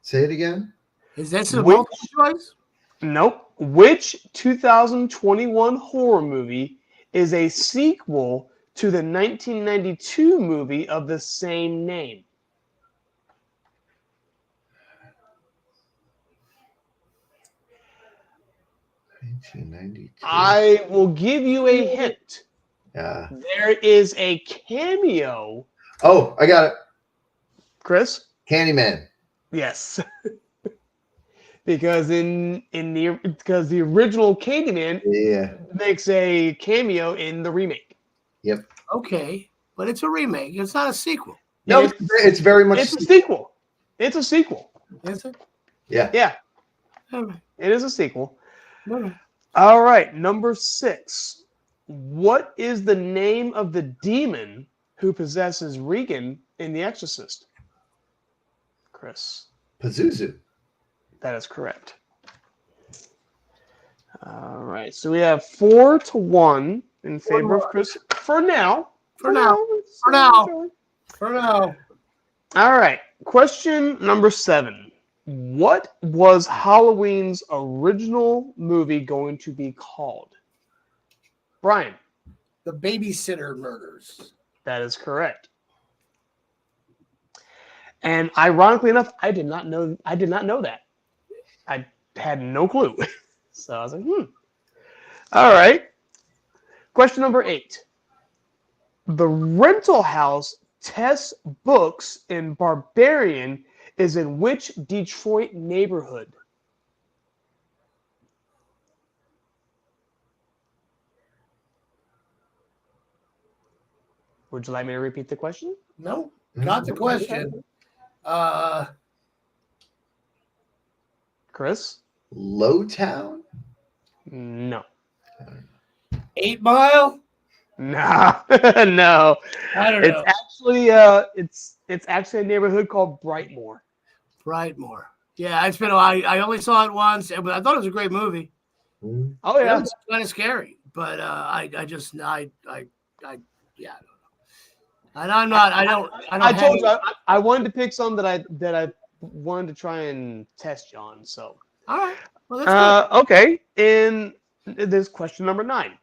S3: Say it again.
S1: Is this a multiple choice?
S11: Nope. Which 2021 horror movie is a sequel to the 1992 movie of the same name? I will give you a hint. There is a cameo.
S3: Oh, I got it.
S11: Chris?
S3: Candyman.
S11: Yes. Because because the original Candyman makes a cameo in the remake.
S3: Yep.
S1: Okay, but it's a remake. It's not a sequel.
S3: No, it's very much.
S11: It's a sequel. It's a sequel.
S1: Is it?
S3: Yeah.
S11: Yeah.
S1: All right.
S11: It is a sequel.
S1: All right.
S11: All right, number 6. What is the name of the demon who possesses Regan in The Exorcist? Chris.
S3: Pazuzu.
S11: That is correct. All right, so we have 4-1 in favor of Chris for now.
S1: For now.
S11: All right, question number 7. What was Halloween's original movie going to be called? Brian.
S1: The Babysitter Murders.
S11: That is correct. And ironically enough, I did not know that. I had no clue. So I was like, All right. Question number 8. The rental house Tess Books in Barbarian is in which Detroit neighborhood? Would you like me to repeat the question?
S1: No, got the question.
S11: Chris?
S3: Lowtown?
S11: No.
S1: 8 Mile?
S11: No. No.
S1: I don't know.
S11: It's actually a neighborhood called Brightmoor.
S1: Brightmoor. Yeah, it's been. I only saw it once, but I thought it was a great movie.
S11: Oh yeah,
S1: it was kind of scary, but I yeah. And I'm not. I
S11: told you I wanted to pick some that I wanted to try and test you on. So
S1: all right. Well, that's good.
S11: Okay. In this question number 9.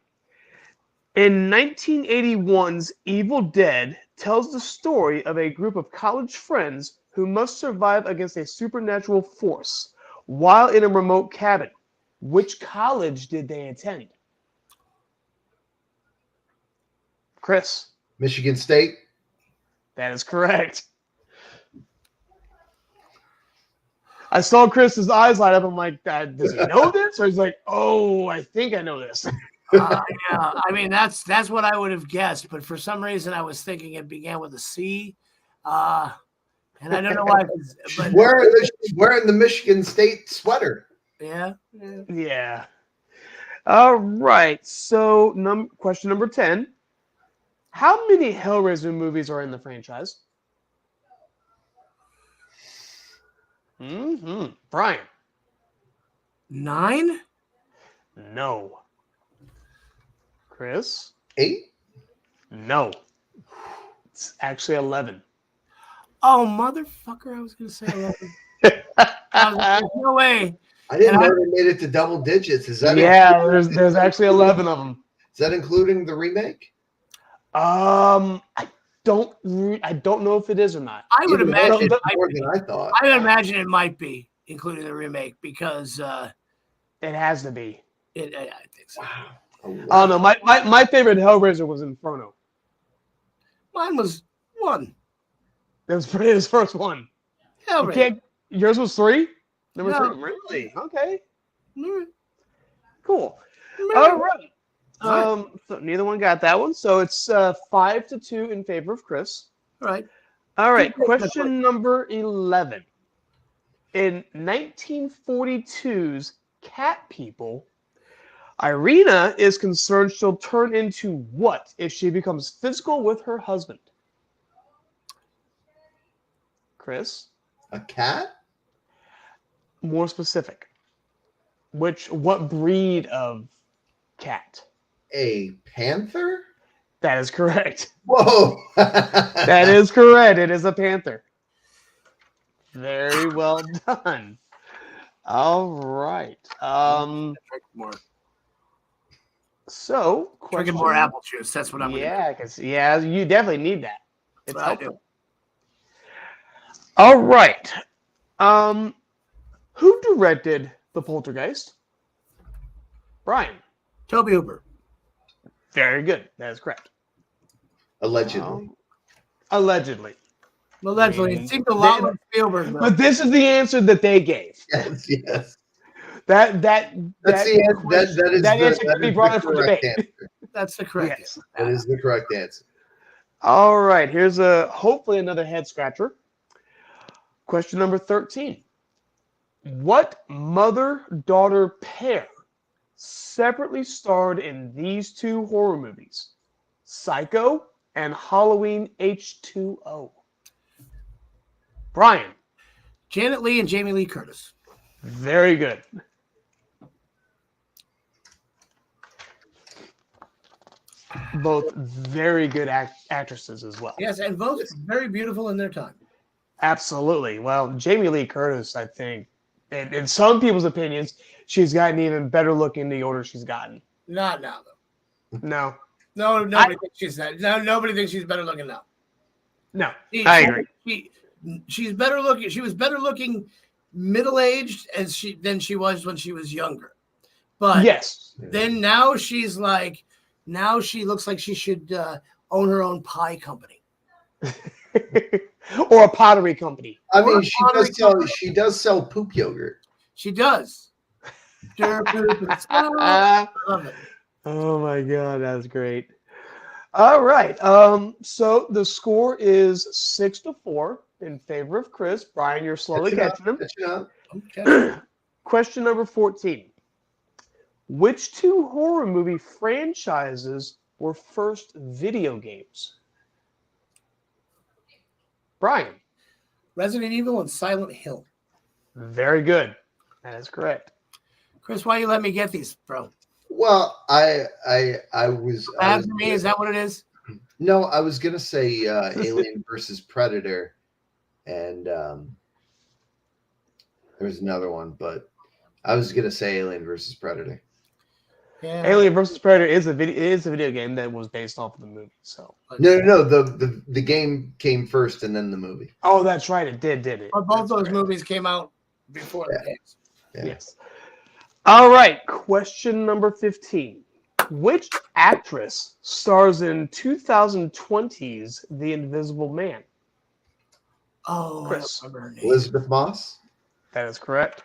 S11: In 1981's Evil Dead tells the story of a group of college friends who must survive against a supernatural force while in a remote cabin. Which college did they attend? Chris.
S3: Michigan State.
S11: That is correct. I saw Chris's eyes light up. I'm like, does he know this? Or he's like, oh, I think I know this.
S1: Yeah, I mean that's what I would have guessed, but for some reason I was thinking it began with a C, and I don't know why. But
S3: wearing the Michigan State sweater.
S1: Yeah.
S11: Yeah. All right. So, question number 10. How many Hellraiser movies are in the franchise? Brian.
S1: 9?
S11: No. Chris?
S3: 8?
S11: No. It's actually 11.
S1: Oh, motherfucker. I was going to say 11. There's no way.
S3: I didn't know they made it to double digits. Is that
S11: there's actually 11 of them.
S3: Is that including the remake?
S11: I don't know if it is or not.
S1: I would imagine
S3: more than I thought.
S1: I would imagine it might be including the remake because
S11: it has to be.
S1: I think so.
S3: Wow.
S11: Oh no, my favorite Hellraiser was Inferno.
S1: Mine was 1.
S11: That was his first one. Yours was 3? Number 3? Really? Okay.
S1: Mm.
S11: Cool. All right. So neither one got that one. So it's 5-2 in favor of Chris.
S1: All right.
S11: All right. Question number 11. In 1942's Cat People, Irina is concerned she'll turn into what if she becomes physical with her husband? Chris?
S3: A cat?
S11: More specific. What breed of cat?
S3: A panther?
S11: That is correct.
S3: Whoa!
S11: That is correct. It is a panther. Very well done. All right.
S1: Drink more.
S11: So,
S1: drinking more apple juice. That's what I'm going to do.
S11: Yeah, you definitely need that. It's
S1: That's what I do.
S11: All right. Who directed The Poltergeist? Brian.
S1: Toby Hooper.
S11: Very good. That is correct.
S3: Allegedly.
S11: Allegedly.
S1: Allegedly. It seemed a lot like Spielberg.
S11: But this is the answer that they gave.
S3: Yes.
S11: That
S3: answer
S11: can be brought up for debate.
S1: That's the correct
S11: Yes.
S1: answer.
S3: That is the correct answer.
S11: All right. Here's hopefully another head scratcher. Question number 13. What mother-daughter pair separately starred in these two horror movies? Psycho and Halloween H2O. Brian.
S1: Janet Leigh and Jamie Lee Curtis.
S11: Very good. Both very good actresses as well.
S1: Yes, and both very beautiful in their time.
S11: Absolutely. Well, Jamie Lee Curtis, I think, in some people's opinions, she's gotten even better looking the older she's gotten.
S1: Not now, though.
S11: No.
S1: No, nobody thinks she's that. No, nobody thinks she's better looking now.
S11: No, I agree.
S1: She's better looking. She was better looking middle-aged than she was when she was younger. But
S11: yes,
S1: then now she's like, now she looks like she should own her own pie company.
S11: Or a pottery company.
S3: I mean, she does sell poop yogurt.
S1: She does. I love it.
S11: Oh my god, that's great. All right. So the score is 6-4 in favor of Chris. Brian, you're slowly catching him.
S1: Okay.
S11: Question number 14. Which two horror movie franchises were first video games? Brian.
S1: Resident Evil and Silent Hill.
S11: Very good. That is correct.
S1: Chris, why you let me get these, bro?
S3: Well, I was.
S1: Is that what it is?
S3: No, I was gonna say Alien versus Predator, and there's another one, but I was gonna say Alien versus Predator.
S11: Yeah. Alien versus Predator is a video game that was based off of the movie. So
S3: no, the game came first and then the movie.
S11: Oh, that's right, it did it?
S1: But both those movies came out before the games.
S3: Yeah.
S11: Yes. All right, question number 15. Which actress stars in 2020's The Invisible Man?
S1: Oh,
S11: Chris.
S1: I don't remember her name.
S3: Elizabeth Moss.
S11: That is correct.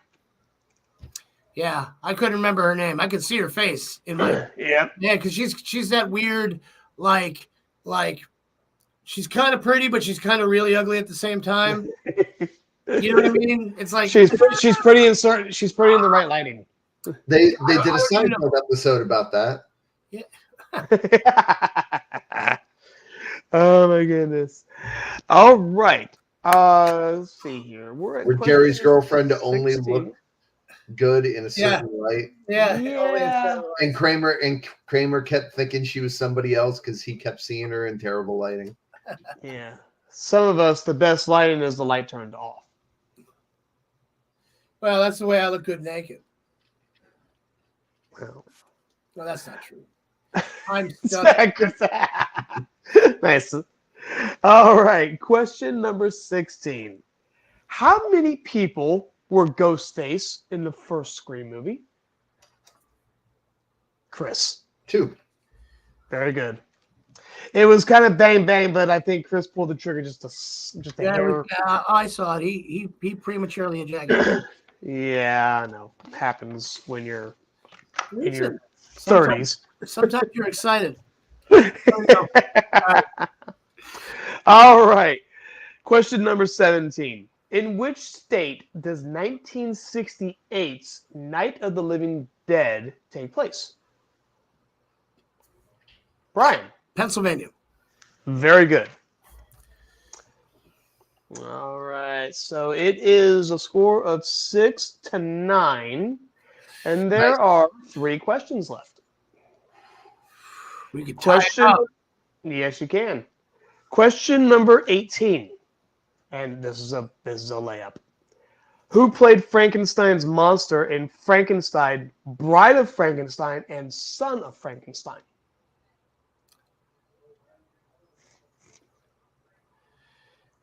S1: Yeah, I couldn't remember her name. I could see her face in my
S11: yeah,
S1: because she's that weird like she's kind of pretty, but she's kind of really ugly at the same time. You know what I mean? It's like
S11: she's pretty in certain. She's pretty in the right lighting.
S3: They did a Seinfeld episode about that.
S1: Yeah.
S11: Oh my goodness! All right. Let's see here. We're at
S3: Jerry's girlfriend to only look good in a certain light.
S1: Yeah.
S3: And Kramer kept thinking she was somebody else because he kept seeing her in terrible lighting.
S11: Yeah. Some of us, the best lighting is the light turned off.
S1: Well, that's the way I look good naked.
S11: Well,
S1: no, that's not true. I'm
S11: nice. All right. Question number 16. How many people were Ghostface in the first Scream movie? Chris.
S3: 2.
S11: Very good. It was kind of bang bang, but I think Chris pulled the trigger just a hair.
S1: I saw it. He prematurely ejaculated.
S11: Yeah, I know. It happens when you're in your 30s.
S1: Sometimes you're excited.
S11: All right. Question number 17. In which state does 1968's Night of the Living Dead take place? Brian.
S1: Pennsylvania.
S11: Very good. All right. So it is a score of 6-9, and there are 3 questions left.
S1: We could tie it
S11: Question.
S1: up.
S11: Yes, you can. Question number 18, and this is a layup. Who played Frankenstein's monster in Frankenstein, Bride of Frankenstein, and Son of Frankenstein?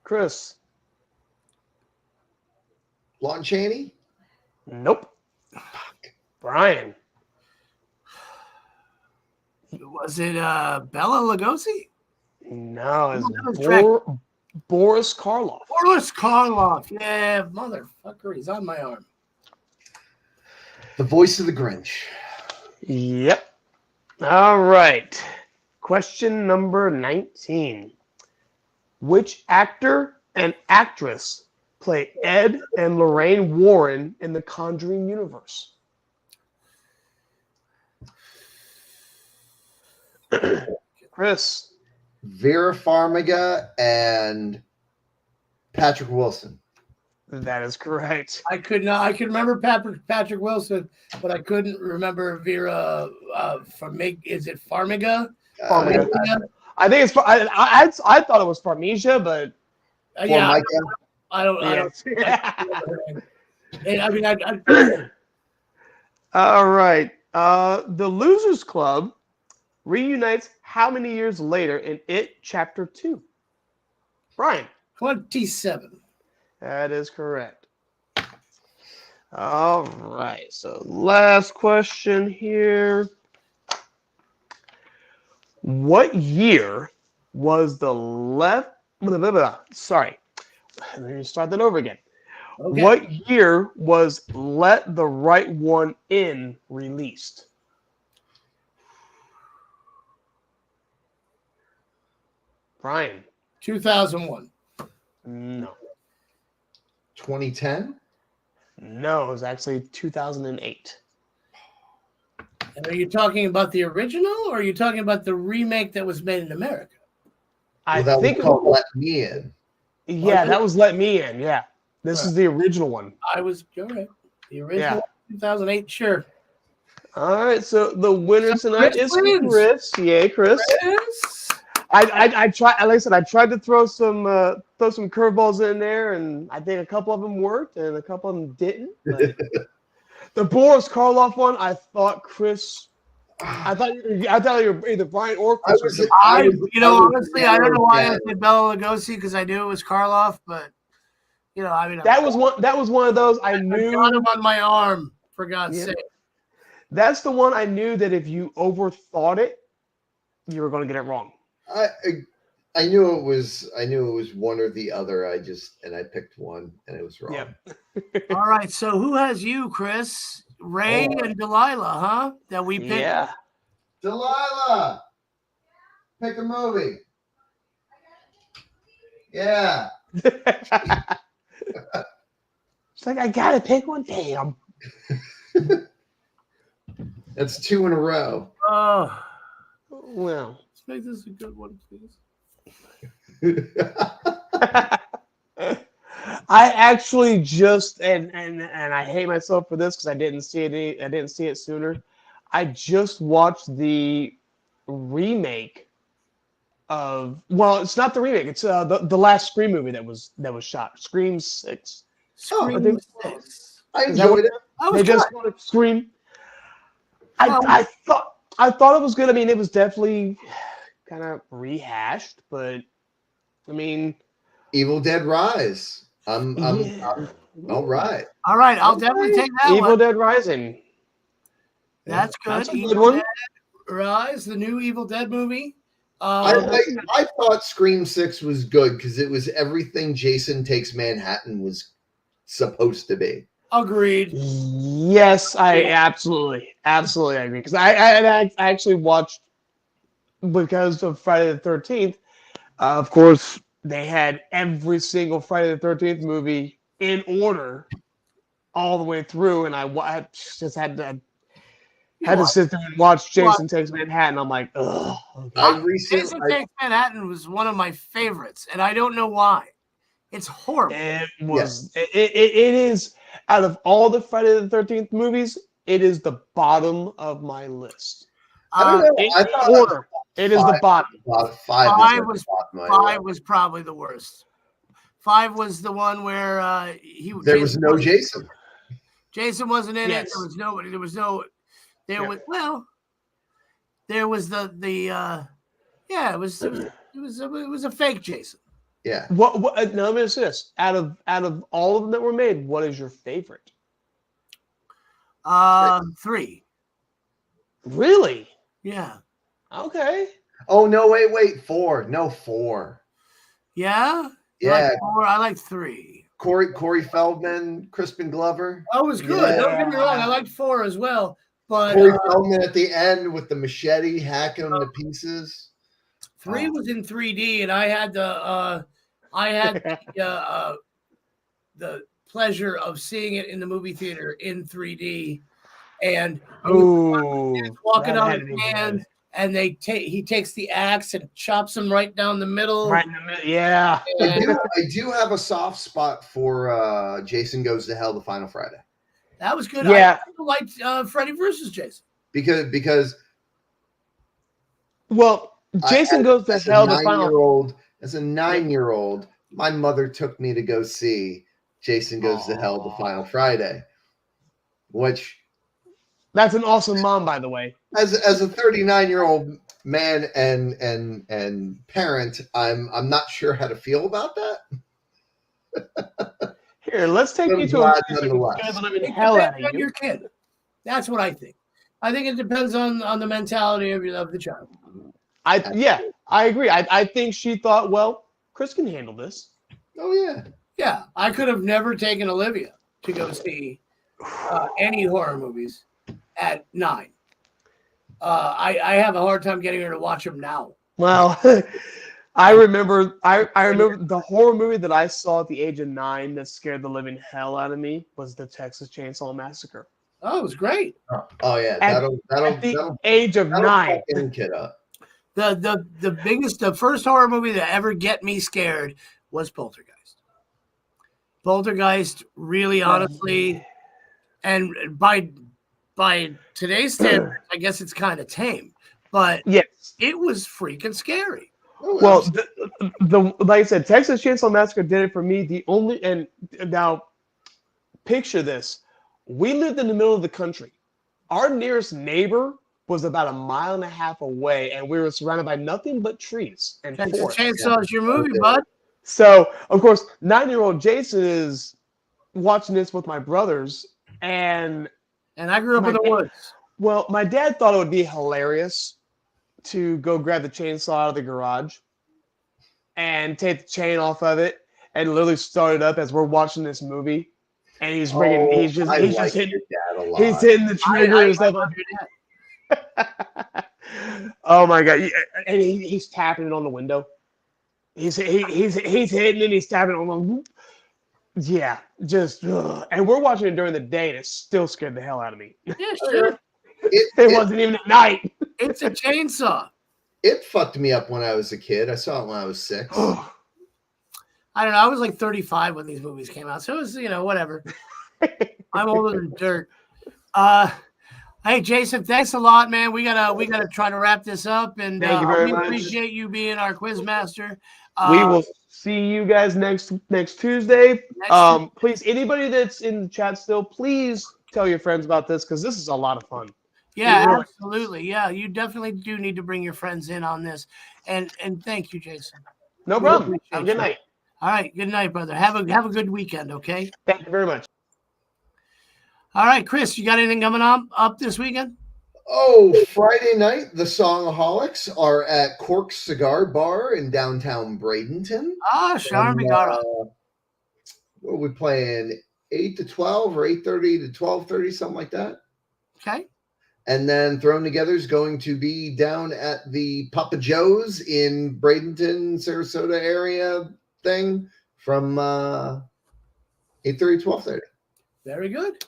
S11: Chris.
S3: Lon Chaney?
S11: Nope. Brian.
S1: Was it Bela Lugosi?
S11: No, it's
S1: Dracula.
S11: Boris Karloff.
S1: Boris Karloff. Yeah, motherfucker, he's on my arm.
S3: The voice of the Grinch.
S11: Yep. All right. Question number 19. Which actor and actress play Ed and Lorraine Warren in the Conjuring universe? Chris.
S3: Vera Farmiga and Patrick Wilson.
S11: That is correct.
S1: I could remember Patrick Wilson, but I couldn't remember Vera. Is it Farmiga?
S11: Farmiga. I think it's. I thought it was Farmiga, but
S1: yeah, I don't.
S11: All right. The Losers Club reunites how many years later in It Chapter 2? Brian.
S1: 27.
S11: That is correct. All right. So last question here. What year was the Sorry. Let me start that over again. Okay. What year was Let the Right One In released? Brian.
S1: 2001.
S11: No.
S3: 2010?
S11: No, it was actually 2008.
S1: And are you talking about the original, or are you talking about the remake that was made in America?
S11: I think it was
S3: Let Me In.
S11: Yeah, that was Let Me In. Yeah, this is the original one.
S1: You're right. The original 2008. Sure.
S11: All right, so the winner tonight is Chris. Yay, Chris. I tried. Like I said, I tried to throw some curveballs in there, and I think a couple of them worked, and a couple of them didn't. But the Boris Karloff one, I thought Chris. I thought you were either Brian or Chris.
S1: Honestly, I don't know why I said Bela Lugosi, because I knew it was Karloff, but that was one of those I knew. I got him on my arm, for God's sake.
S11: That's the one I knew that if you overthought it, you were going to get it wrong.
S3: I knew it was one or the other. I picked one and it was wrong.
S11: Yep.
S1: All right. So who has you, Chris? Ray and Delilah, huh? That we picked.
S11: Yeah.
S3: Delilah, pick a movie. Yeah.
S11: It's like, I gotta pick one. Damn.
S3: That's 2 in a row.
S1: Oh.
S11: Well.
S1: Let's make this a good one, please.
S11: I actually just and I hate myself for this because I didn't see it sooner. I just watched the remake of it's not the remake. It's the last Scream movie that was shot. Scream 6.
S1: Scream 6.
S3: I enjoyed it.
S11: They just called it Scream. I thought it was good. I mean, it was definitely kind of rehashed, but I mean,
S3: Evil Dead Rise. I'm all right.
S1: All right, I'll definitely take that
S11: Evil Dead Rising.
S1: That's good.
S11: That's a good one.
S1: Dead Rise, the new Evil Dead movie.
S3: I thought Scream 6 was good because it was everything Jason Takes Manhattan was supposed to be.
S1: Agreed.
S11: Yes, I absolutely agree. Because I actually watched, because of Friday the 13th. Of course, they had every single Friday the 13th movie in order all the way through, and I just had to sit there and watch Jason Takes Manhattan. I'm like, ugh. Okay.
S1: Jason Takes Manhattan was one of my favorites, and I don't know why. It's horrible.
S11: It was. It is, out of all the Friday the 13th movies, it is the bottom of my list.
S3: I don't know.
S11: In order, it is the bottom.
S1: Five was probably the worst. 5 was the one where
S3: there was no Jason.
S1: Jason wasn't in
S11: Yes.
S1: it. There was nobody. There was no. There was there was it was a fake Jason.
S3: Yeah.
S11: What? Now let me ask this: out of all of them that were made, what is your favorite?
S1: 3.
S11: Really?
S1: Yeah.
S11: Okay.
S3: Oh no! Wait. 4. No, 4.
S1: Yeah.
S3: Yeah.
S1: 4. I like 3.
S3: Corey Feldman, Crispin Glover.
S1: That was good. Don't get me wrong. I liked 4 as well. But
S3: Corey Feldman at the end with the machete hacking them to pieces.
S1: 3 was in 3D, and I had the pleasure of seeing it in the movie theater in 3D, and walking on his hands, and he takes the axe and chops him right down the middle.
S11: Right in the middle, yeah.
S3: I do have a soft spot for Jason Goes to Hell, the Final Friday.
S1: That was good.
S11: Yeah.
S1: I liked Freddy versus Jason
S3: because
S11: Jason Goes to Hell, the Final.
S3: As a 9-year-old, my mother took me to go see Jason Goes to Hell, the Final Friday, which.
S11: That's an awesome mom, by the way.
S3: As a 39-year-old man and parent, I'm not sure how to feel about that.
S11: Here, let's take you to a hell out of
S1: your kid. That's what I think. I think it depends on the mentality of the child.
S11: I agree. I think she thought, well, Chris can handle this.
S3: Oh yeah.
S1: Yeah, I could have never taken Olivia to go see any horror movies at 9. I have a hard time getting her to watch them now.
S11: Well, I remember the horror movie that I saw at the age of 9 that scared the living hell out of me was the Texas Chainsaw Massacre.
S1: Oh, it was great.
S3: Oh yeah,
S11: at the age of 9.
S3: Kid up.
S1: The first horror movie that ever get me scared was Poltergeist. Poltergeist, really, honestly, and by today's standards, I guess it's kind of tame, but
S11: yes,
S1: it was freaking scary.
S11: Well, the like I said, Texas Chainsaw Massacre did it for me. And now picture this: we lived in the middle of the country. Our nearest neighbor was about 1.5 miles away, and we were surrounded by nothing but trees and forest.
S1: Texas Chainsaw is your movie, bud.
S11: So, of course, 9-year-old Jason is watching this with my brothers, and
S1: I grew up in the woods.
S11: Well, my dad thought it would be hilarious to go grab the chainsaw out of the garage and take the chain off of it and literally start it up as we're watching this movie. And he's bringing, he's hitting the trigger and stuff. Oh my god! And he's tapping it on the window. He's hitting it. He's tapping it on the. Yeah, just and we're watching it during the day, and it still scared the hell out of me.
S1: Yeah, sure.
S11: It wasn't even at night.
S1: It's a chainsaw.
S3: It fucked me up when I was a kid. I saw it when I was 6.
S1: I don't know. I was like 35 when these movies came out, so it was whatever. I'm older than dirt. Hey Jason, thanks a lot, man. We gotta try to wrap this up, and
S11: thank you very much.
S1: Appreciate you being our quiz master.
S11: We will see you guys next Tuesday. Please, anybody that's in the chat still, please tell your friends about this because this is a lot of fun.
S1: Yeah, really absolutely. Yeah, you definitely do need to bring your friends in on this. And thank you, Jason.
S11: No problem. Have a good night.
S1: All right, good night, brother. Have a good weekend, okay?
S11: Thank you very much.
S1: All right, Chris, you got anything coming up this weekend?
S3: Oh, Friday night, the Songaholics are at Cork's Cigar Bar in downtown Bradenton.
S1: Ah, Charmigara.
S3: What are we playing? 8 to 12 or 8:30 to 12:30, something like that.
S1: Okay.
S3: And then Thrown Together is going to be down at the Papa Joe's in Bradenton, Sarasota area thing from 8:30 to 12:30.
S1: Very good.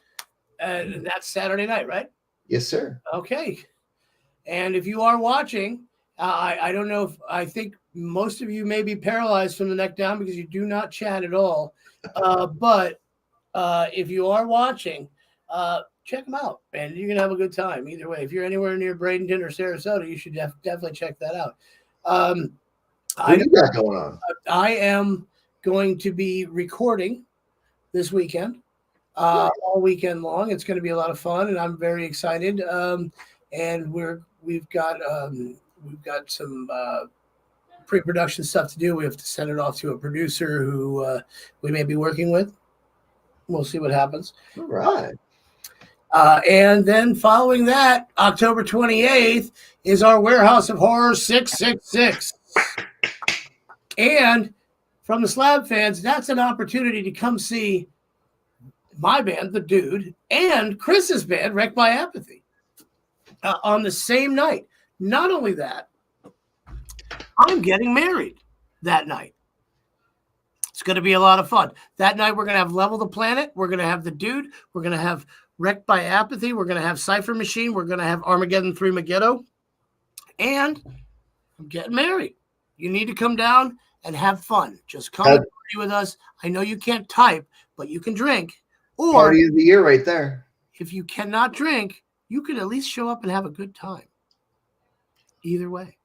S1: And that's Saturday night, right?
S3: Yes, sir.
S1: Okay. And if you are watching, I don't know if I think most of you may be paralyzed from the neck down because you do not chat at all. But if you are watching, check them out, and you're gonna have a good time either way. If you're anywhere near Bradenton or Sarasota, you should definitely check that out.
S3: What do you got going on?
S1: I am going to be recording this weekend, all weekend long. It's going to be a lot of fun, and I'm very excited. And we've got some pre-production stuff to do. We have to send it off to a producer who we may be working with. We'll see what happens.
S3: All right.
S1: And then following that, October 28th is our Warehouse of Horror 666. And from the Slab fans, that's an opportunity to come see my band, The Dude, and Chris's band, Wrecked by Apathy, on the same night. Not only that, I'm getting married that night. It's going to be a lot of fun. That night, we're going to have Level the Planet. We're going to have The Dude. We're going to have Wrecked by Apathy. We're going to have Cypher Machine. We're going to have Armageddon 3 Megiddo. And I'm getting married. You need to come down and have fun. Just come and party with us. I know you can't type, but you can drink. Or
S3: Party of the year right there.
S1: If you cannot drink, you can at least show up and have a good time. Either way.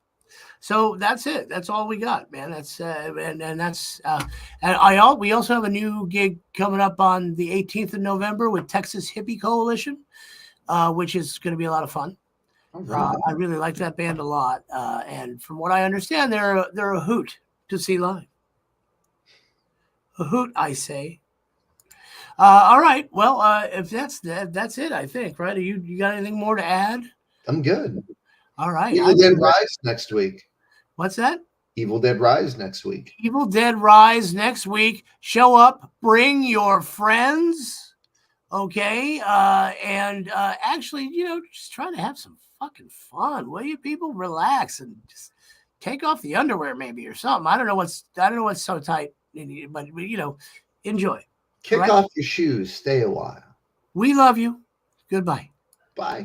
S1: So that's it. That's all we got, man. That's we also have a new gig coming up on the 18th of November with Texas Hippie Coalition, which is going to be a lot of fun. I really like that band a lot, and from what I understand, they're a hoot to see live. A hoot, I say. All right. Well, if that's it, I think. Right? You got anything more to add?
S3: I'm good.
S1: All right.
S3: Evil Dead Rise next week.
S1: What's that?
S3: Evil Dead Rise next week.
S1: Evil Dead Rise next week. Show up. Bring your friends. Okay. And actually, just try to have some fucking fun. Will you people relax and just take off the underwear maybe or something. I don't know what's so tight, but enjoy.
S3: Kick off your shoes. Stay a while.
S1: We love you. Goodbye.
S3: Bye.